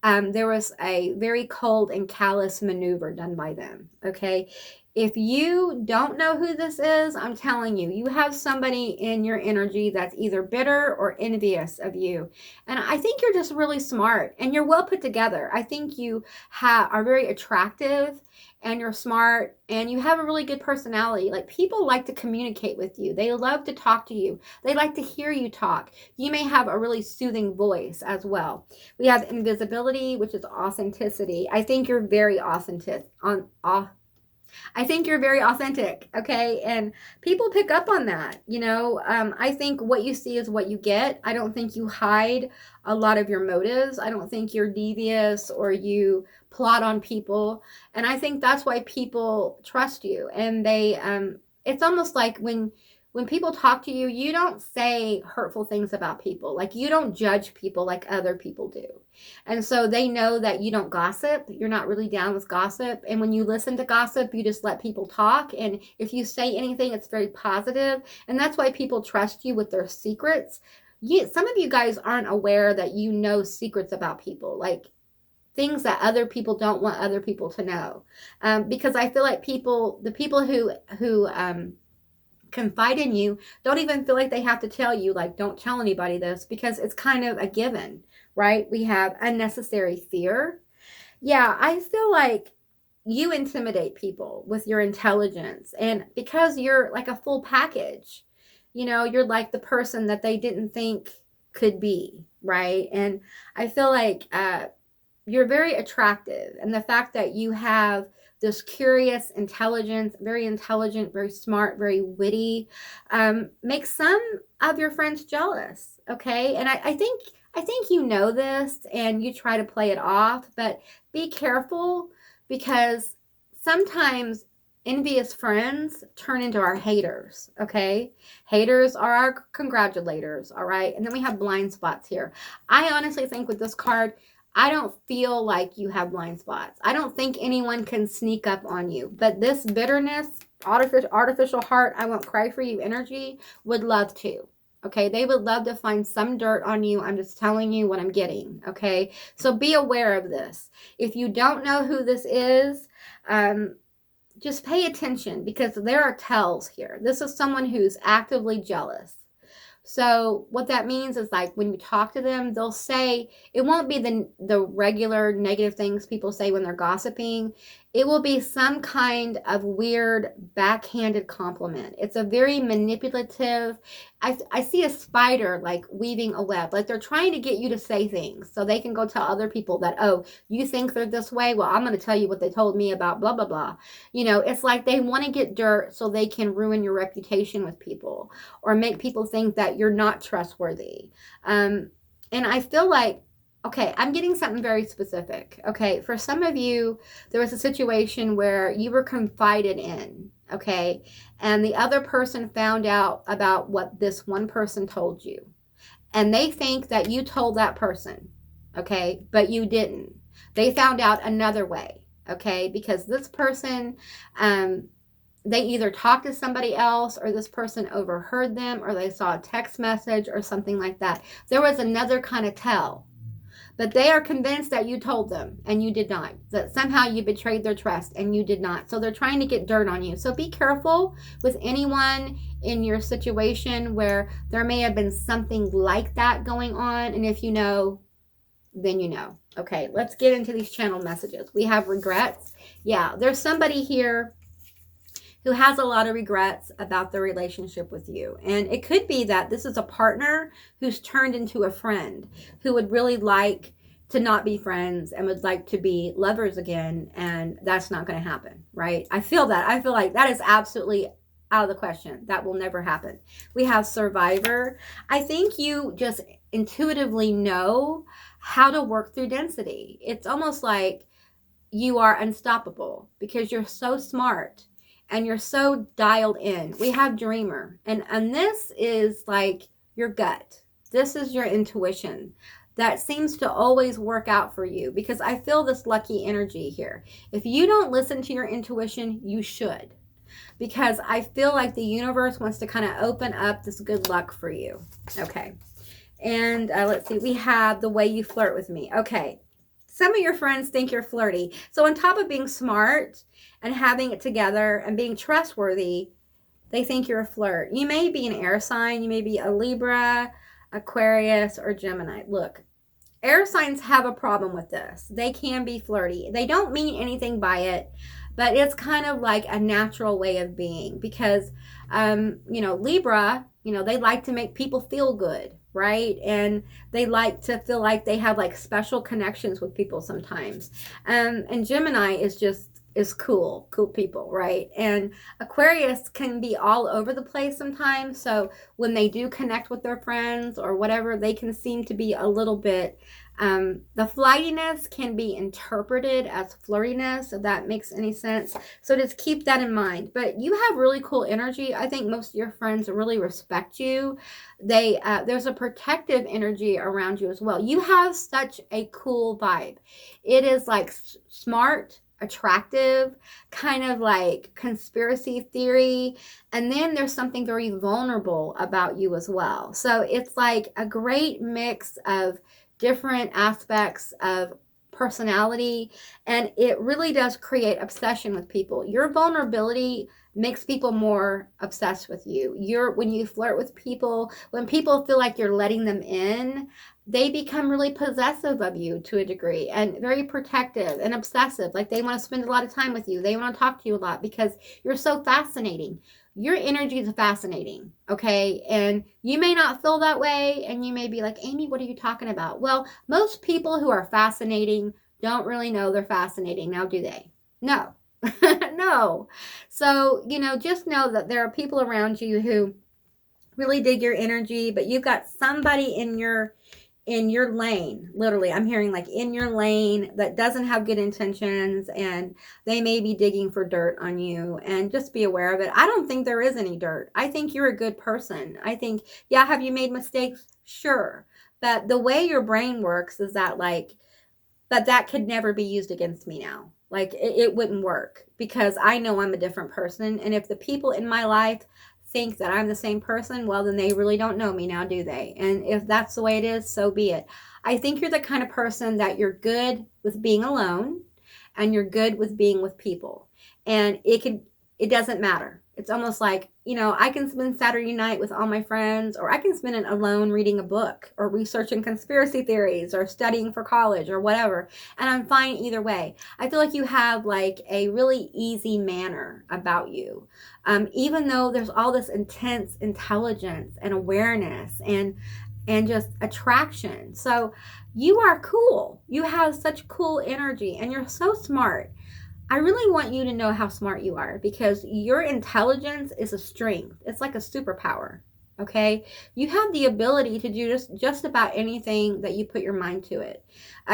there was a very cold and callous maneuver done by them. Okay, If you don't know who this is, I'm telling you, you have somebody in your energy that's either bitter or envious of you. And I think you're just really smart and you're well put together. I think you are very attractive and you're smart and you have a really good personality. Like, people like to communicate with you. They love to talk to you. They like to hear you talk. You may have a really soothing voice as well. We have invisibility, which is authenticity. I think you're very authentic. I think you're very authentic, okay? And people pick up on that, you know? I think what you see is what you get. I don't think you hide a lot of your motives. I don't think you're devious or you plot on people. And I think that's why people trust you. And it's almost like when people talk to you, you don't say hurtful things about people. Like, you don't judge people like other people do. And so they know that you don't gossip. You're not really down with gossip. And when you listen to gossip, you just let people talk. And if you say anything, it's very positive. And that's why people trust you with their secrets. Some of you guys aren't aware that you know secrets about people, like things that other people don't want other people to know. Because I feel like the people who confide in you don't even feel like they have to tell you, like, don't tell anybody this, because it's kind of a given, right? We have unnecessary fear. Yeah, I feel like you intimidate people with your intelligence, and because you're like a full package, you know, you're like the person that they didn't think could be, right? And I feel like you're very attractive, and the fact that you have this curious intelligence, very intelligent, very smart, very witty, makes some of your friends jealous, okay? And I think you know this and you try to play it off, but be careful, because sometimes envious friends turn into our haters, okay? Haters are our congratulators, all right? And then we have blind spots here. I honestly think with this card, I don't feel like you have blind spots. I don't think anyone can sneak up on you. But this bitterness, artificial heart, I won't cry for you energy, would love to. Okay, they would love to find some dirt on you. I'm just telling you what I'm getting. Okay, so be aware of this. If you don't know who this is, just pay attention, because there are tells here. This is someone who's actively jealous. So what that means is, like, when you talk to them, they'll say, it won't be the regular negative things people say when they're gossiping. It will be some kind of weird backhanded compliment. It's a very manipulative. I see a spider like weaving a web, like they're trying to get you to say things so they can go tell other people that, oh, you think they're this way? Well, I'm going to tell you what they told me about blah, blah, blah. You know, it's like they want to get dirt so they can ruin your reputation with people or make people think that you're not trustworthy. And I feel like, okay, I'm getting something very specific. Okay, for some of you, there was a situation where you were confided in, okay, and the other person found out about what this one person told you. And they think that you told that person, okay, but you didn't. They found out another way, okay, because this person, they either talked to somebody else, or this person overheard them, or they saw a text message or something like that. There was another kind of tell. But they are convinced that you told them and you did not, that somehow you betrayed their trust and you did not. So they're trying to get dirt on you. So be careful with anyone in your situation where there may have been something like that going on. And if you know, then you know. Okay, let's get into these channel messages. We have regrets. Yeah, there's somebody here who has a lot of regrets about their relationship with you. And it could be that this is a partner who's turned into a friend, who would really like to not be friends and would like to be lovers again. And that's not going to happen, right? I feel that. I feel like that is absolutely out of the question. That will never happen. We have survivor. I think you just intuitively know how to work through density. It's almost like you are unstoppable because you're so smart and you're so dialed in. We have dreamer, and this is like your gut. This is your intuition that seems to always work out for you, because I feel this lucky energy here. If you don't listen to your intuition, you should, because I feel like the universe wants to kind of open up this good luck for you. Okay, and let's see, we have the way you flirt with me. Okay, Some of your friends think you're flirty. So on top of being smart and having it together and being trustworthy, they think you're a flirt. You may be an air sign. You may be a Libra, Aquarius, or Gemini. Look, air signs have a problem with this. They can be flirty. They don't mean anything by it, but it's kind of like a natural way of being because, Libra, they like to make people feel good, right? And they like to feel like they have like special connections with people sometimes. And Gemini is cool people, right? And Aquarius can be all over the place sometimes. So when they do connect with their friends or whatever, they can seem to be a little bit, the flightiness can be interpreted as flirtiness, if that makes any sense. So just keep that in mind. But you have really cool energy. I think most of your friends really respect you. There's a protective energy around you as well. You have such a cool vibe. It is like smart, attractive, kind of like conspiracy theory. And then there's something very vulnerable about you as well. So it's like a great mix of different aspects of personality, and it really does create obsession with people. Your vulnerability makes people more obsessed with you. When you flirt with people, when people feel like you're letting them in, they become really possessive of you to a degree and very protective and obsessive. Like they want to spend a lot of time with you. They want to talk to you a lot because you're so fascinating. Your energy is fascinating, okay? And you may not feel that way, and you may be like, Amy, what are you talking about? Well, most people who are fascinating don't really know they're fascinating. Now, do they? No. No. So, just know that there are people around you who really dig your energy, but you've got somebody in your lane. Literally, I'm hearing like in your lane that doesn't have good intentions, and they may be digging for dirt on you, and just be aware of it. I don't think there is any dirt. I think you're a good person. I think, yeah, have you made mistakes? Sure. But the way your brain works is that but that could never be used against me now. Like it wouldn't work because I know I'm a different person. And if the people in my life think that I'm the same person, well, then they really don't know me now, do they? And if that's the way it is, so be it. I think you're the kind of person that you're good with being alone, and you're good with being with people. And it doesn't matter. It's almost like, I can spend Saturday night with all my friends, or I can spend it alone reading a book or researching conspiracy theories or studying for college or whatever. And I'm fine either way. I feel like you have like a really easy manner about you. Even though there's all this intense intelligence and awareness and just attraction. So you are cool. You have such cool energy, and you're so smart. I really want you to know how smart you are, because your intelligence is a strength. It's like a superpower, okay? You have the ability to do just about anything that you put your mind to it.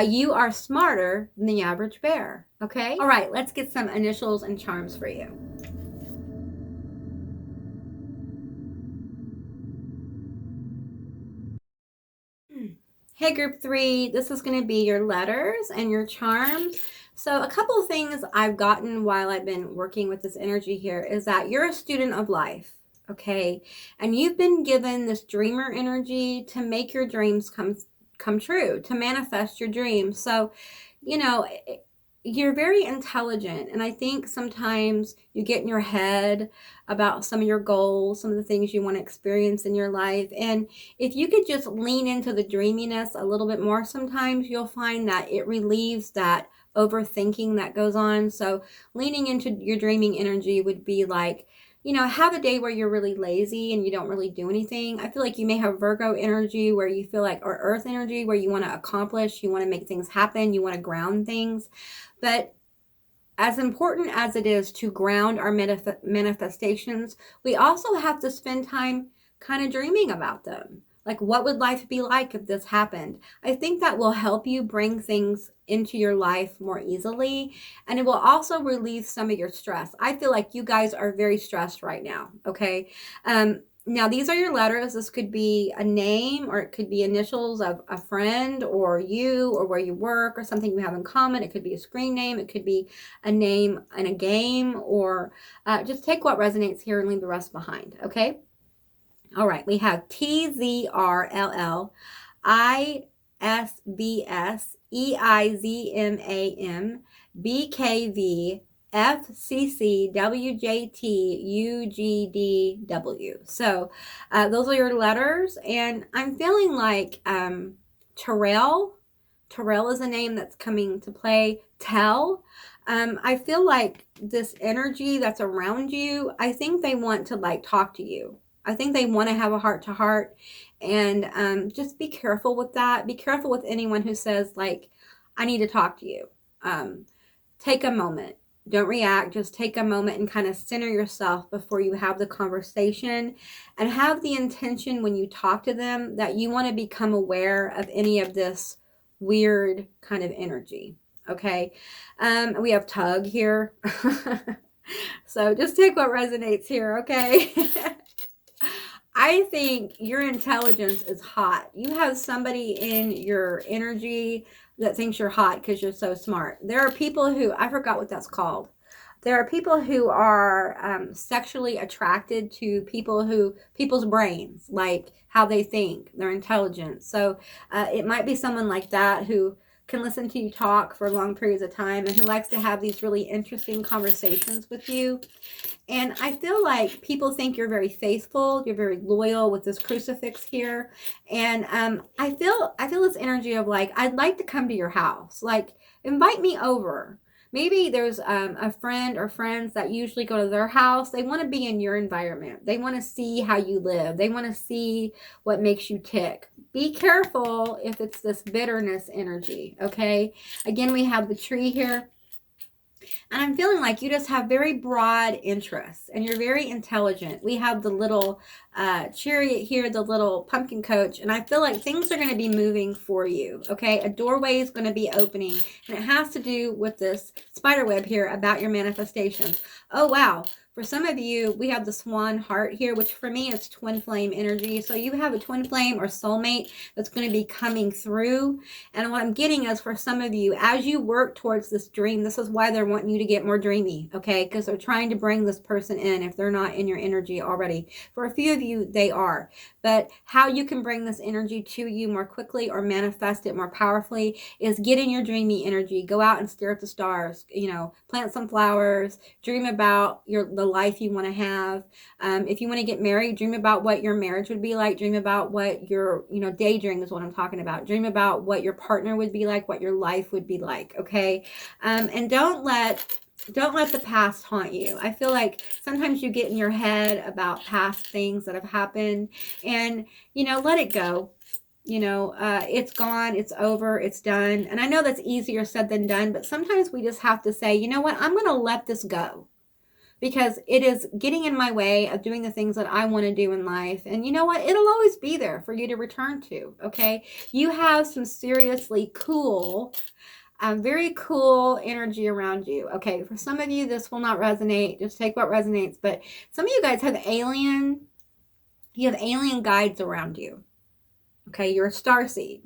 You are smarter than the average bear, okay? All right, let's get some initials and charms for you. Hey, group 3, this is going to be your letters and your charms. So a couple of things I've gotten while I've been working with this energy here is that you're a student of life, okay? And you've been given this dreamer energy to make your dreams come true, to manifest your dreams. So, you're very intelligent, and I think sometimes you get in your head about some of your goals, some of the things you want to experience in your life. And if you could just lean into the dreaminess a little bit more, sometimes you'll find that it relieves that overthinking that goes on. So leaning into your dreaming energy would be like, have a day where you're really lazy and you don't really do anything. I feel like you may have Virgo energy where you feel like, or Earth energy where you want to accomplish, you want to make things happen, you want to ground things. But as important as it is to ground our manifestations, we also have to spend time kind of dreaming about them. Like, what would life be like if this happened? I think that will help you bring things into your life more easily, and it will also relieve some of your stress. I feel like you guys are very stressed right now, okay? Now, these are your letters. This could be a name, or it could be initials of a friend or you, or where you work, or something you have in common. It could be a screen name. It could be a name in a game, or just take what resonates here and leave the rest behind, okay? All right, we have TZRLL, ISBS, EIZMAN BKV FCCWJTUGDW. So those are your letters, and I'm feeling like Terrell. Terrell is a name that's coming to play. Tell. I feel like this energy that's around you, I think they want to like talk to you. I think they want to have a heart to heart, and just be careful with that. Be careful with anyone who says like, I need to talk to you. Take a moment. Don't react. Just take a moment and kind of center yourself before you have the conversation, and have the intention when you talk to them that you want to become aware of any of this weird kind of energy. Okay. We have tug here. So just take what resonates here. Okay. I think your intelligence is hot. You have somebody in your energy that thinks you're hot because you're so smart. There are people who, I forgot what that's called. There are people who are sexually attracted to people's brains, like how they think, their intelligence. So it might be someone like that who can listen to you talk for long periods of time and who likes to have these really interesting conversations with you. And I feel like people think you're very faithful, you're very loyal with this crucifix here. And I feel this energy of like, I'd like to come to your house. Like, invite me over. Maybe there's a friend or friends that usually go to their house. They want to be in your environment. They want to see how you live. They want to see what makes you tick. Be careful if it's this bitterness energy, okay? Again, we have the tree here. And I'm feeling like you just have very broad interests and you're very intelligent. We have the little chariot here, the little pumpkin coach, and I feel like things are going to be moving for you, okay? A doorway is going to be opening, and it has to do with this spider web here about your manifestations. Oh, wow. For some of you, we have the swan heart here, which for me is twin flame energy. So you have a twin flame or soulmate that's going to be coming through. And what I'm getting is for some of you, as you work towards this dream, this is why they're wanting you to get more dreamy, okay? Because they're trying to bring this person in if they're not in your energy already. For a few of you, they are. But how you can bring this energy to you more quickly or manifest it more powerfully is get in your dreamy energy. Go out and stare at the stars, plant some flowers, dream about the life you want to have. If you want to get married, dream about what your marriage would be like. Dream about what your, daydream is what I'm talking about. Dream about what your partner would be like, what your life would be like, okay? And don't let the past haunt you. I feel like sometimes you get in your head about past things that have happened, and, let it go. It's gone, it's over, it's done. And I know that's easier said than done, but sometimes we just have to say, you know what, I'm going to let this go because it is getting in my way of doing the things that I want to do in life. And you know what, it'll always be there for you to return to, okay? You have some seriously cool, very cool energy around you. Okay, for some of you, this will not resonate. Just take what resonates. But some of you guys have alien guides around you. Okay, you're a starseed.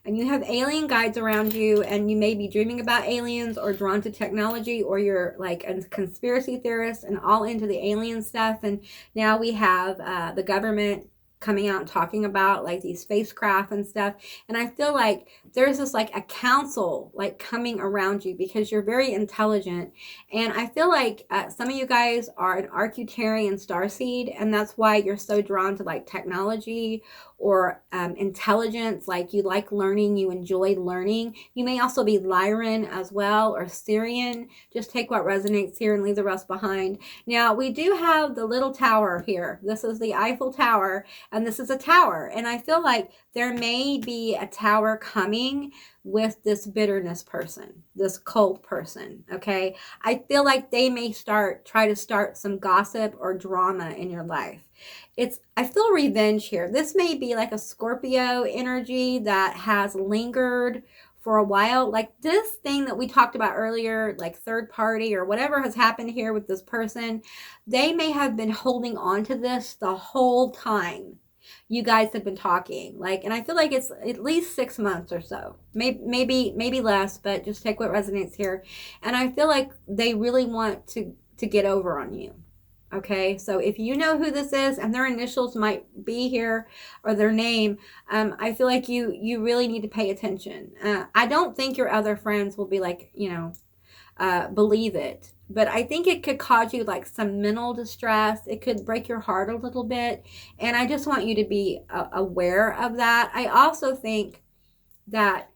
And you have alien guides around you, and you may be dreaming about aliens or drawn to technology, or you're like a conspiracy theorist and all into the alien stuff. And now we have the government coming out and talking about like these spacecraft and stuff. And I feel like there's this like a council like coming around you because you're very intelligent. And I feel like some of you guys are an Arcturian starseed, and that's why you're so drawn to like technology or intelligence. Like you like learning, you enjoy learning. You may also be Lyran as well, or Syrian. Just take what resonates here and leave the rest behind. Now we do have the little tower here. This is the Eiffel Tower, and this is a tower. And I feel like there may be a tower coming with this bitterness person, this cult person, okay? I feel like they may try to start some gossip or drama in your life. I feel revenge here. This may be like a Scorpio energy that has lingered for a while. Like this thing that we talked about earlier, like third party or whatever has happened here with this person, they may have been holding on to this the whole time you guys have been talking. And I feel like it's at least 6 months or so, maybe less, but just take what resonates here. And I feel like they really want to get over on you. Okay, so if you know who this is and their initials might be here or their name, I feel like you really need to pay attention. I don't think your other friends will be like, believe it, but I think it could cause you like some mental distress. It could break your heart a little bit, and I just want you to be aware of that. I also think that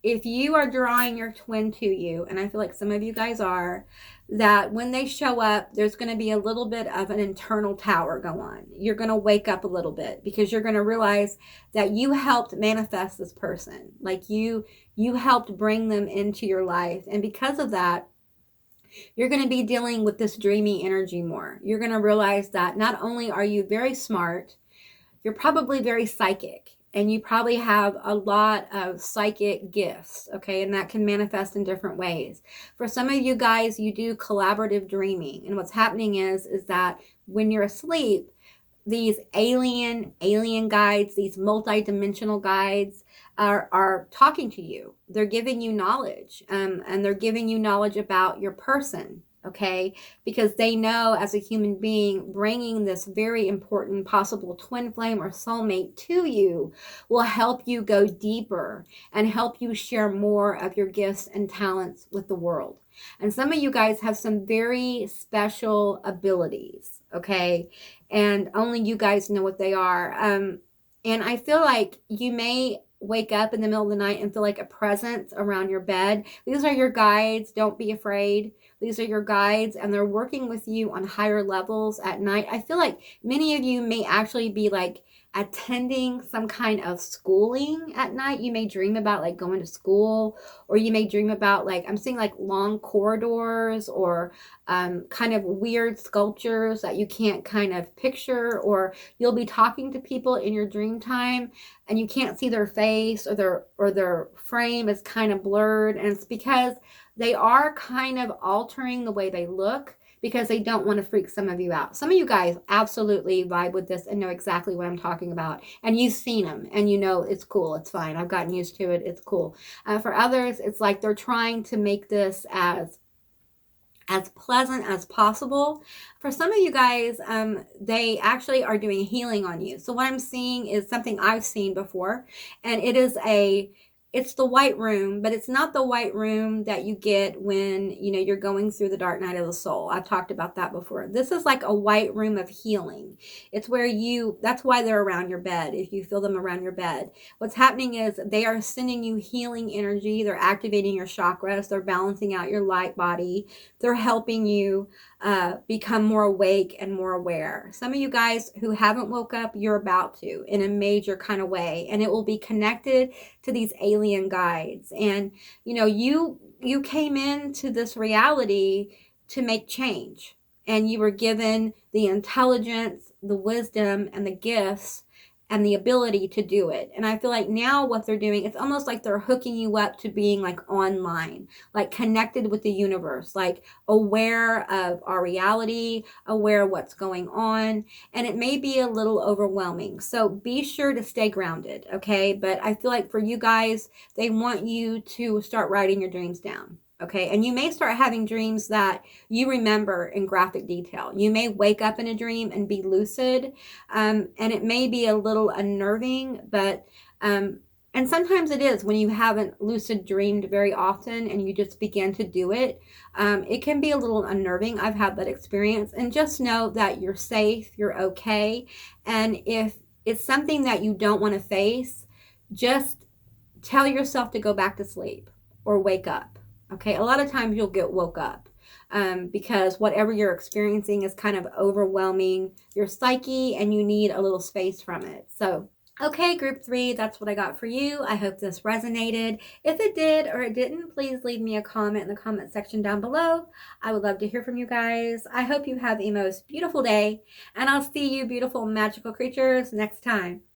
if you are drawing your twin to you, and I feel like some of you guys are, that when they show up, there's going to be a little bit of an internal tower go on. You're going to wake up a little bit because you're going to realize that you helped manifest this person. Like you helped bring them into your life. And because of that, you're going to be dealing with this dreamy energy more. You're going to realize that not only are you very smart, you're probably very psychic, and you probably have a lot of psychic gifts, okay? And that can manifest in different ways. For some of you guys, you do collaborative dreaming. And what's happening is that when you're asleep, these alien guides, these multidimensional guides are talking to you. They're giving you knowledge, and they're giving you knowledge about your person, okay? Because they know as a human being, bringing this very important possible twin flame or soulmate to you will help you go deeper and help you share more of your gifts and talents with the world. And some of you guys have some very special abilities, okay? And only you guys know what they are. And I feel like you may wake up in the middle of the night and feel like a presence around your bed. These are your guides. Don't be afraid. These are your guides, and they're working with you on higher levels at night. I feel like many of you may actually be like attending some kind of schooling at night. You may dream about like going to school, or you may dream about like, I'm seeing like long corridors or kind of weird sculptures that you can't kind of picture, or you'll be talking to people in your dream time and you can't see their face, or their frame is kind of blurred, and it's because they are kind of altering the way they look because they don't want to freak some of you out. Some of you guys absolutely vibe with this and know exactly what I'm talking about. And you've seen them and you know it's cool. It's fine. I've gotten used to it. It's cool. For others, it's like they're trying to make this as pleasant as possible. For some of you guys, they actually are doing healing on you. So what I'm seeing is something I've seen before, and it's the white room, but it's not the white room that you get when, you're going through the dark night of the soul. I've talked about that before. This is like a white room of healing. It's where that's why they're around your bed. If you feel them around your bed, what's happening is they are sending you healing energy. They're activating your chakras. They're balancing out your light body. They're helping you become more awake and more aware. Some of you guys who haven't woke up, you're about to in a major kind of way, and it will be connected to these alien guides. And you came into this reality to make change, and you were given the intelligence, the wisdom, and the gifts and the ability to do it. And I feel like now what they're doing, it's almost like they're hooking you up to being like online, like connected with the universe, like aware of our reality, aware of what's going on. And it may be a little overwhelming. So be sure to stay grounded, okay? But I feel like for you guys, they want you to start writing your dreams down. Okay, and you may start having dreams that you remember in graphic detail. You may wake up in a dream and be lucid, and it may be a little unnerving, but and sometimes it is when you haven't lucid dreamed very often and you just begin to do it. It can be a little unnerving. I've had that experience, and just know that you're safe, you're okay, and if it's something that you don't want to face, just tell yourself to go back to sleep or wake up. Okay, a lot of times you'll get woke up because whatever you're experiencing is kind of overwhelming your psyche and you need a little space from it. So, okay, group 3, that's what I got for you. I hope this resonated. If it did or it didn't, please leave me a comment in the comment section down below. I would love to hear from you guys. I hope you have a most beautiful day, and I'll see you beautiful magical creatures next time.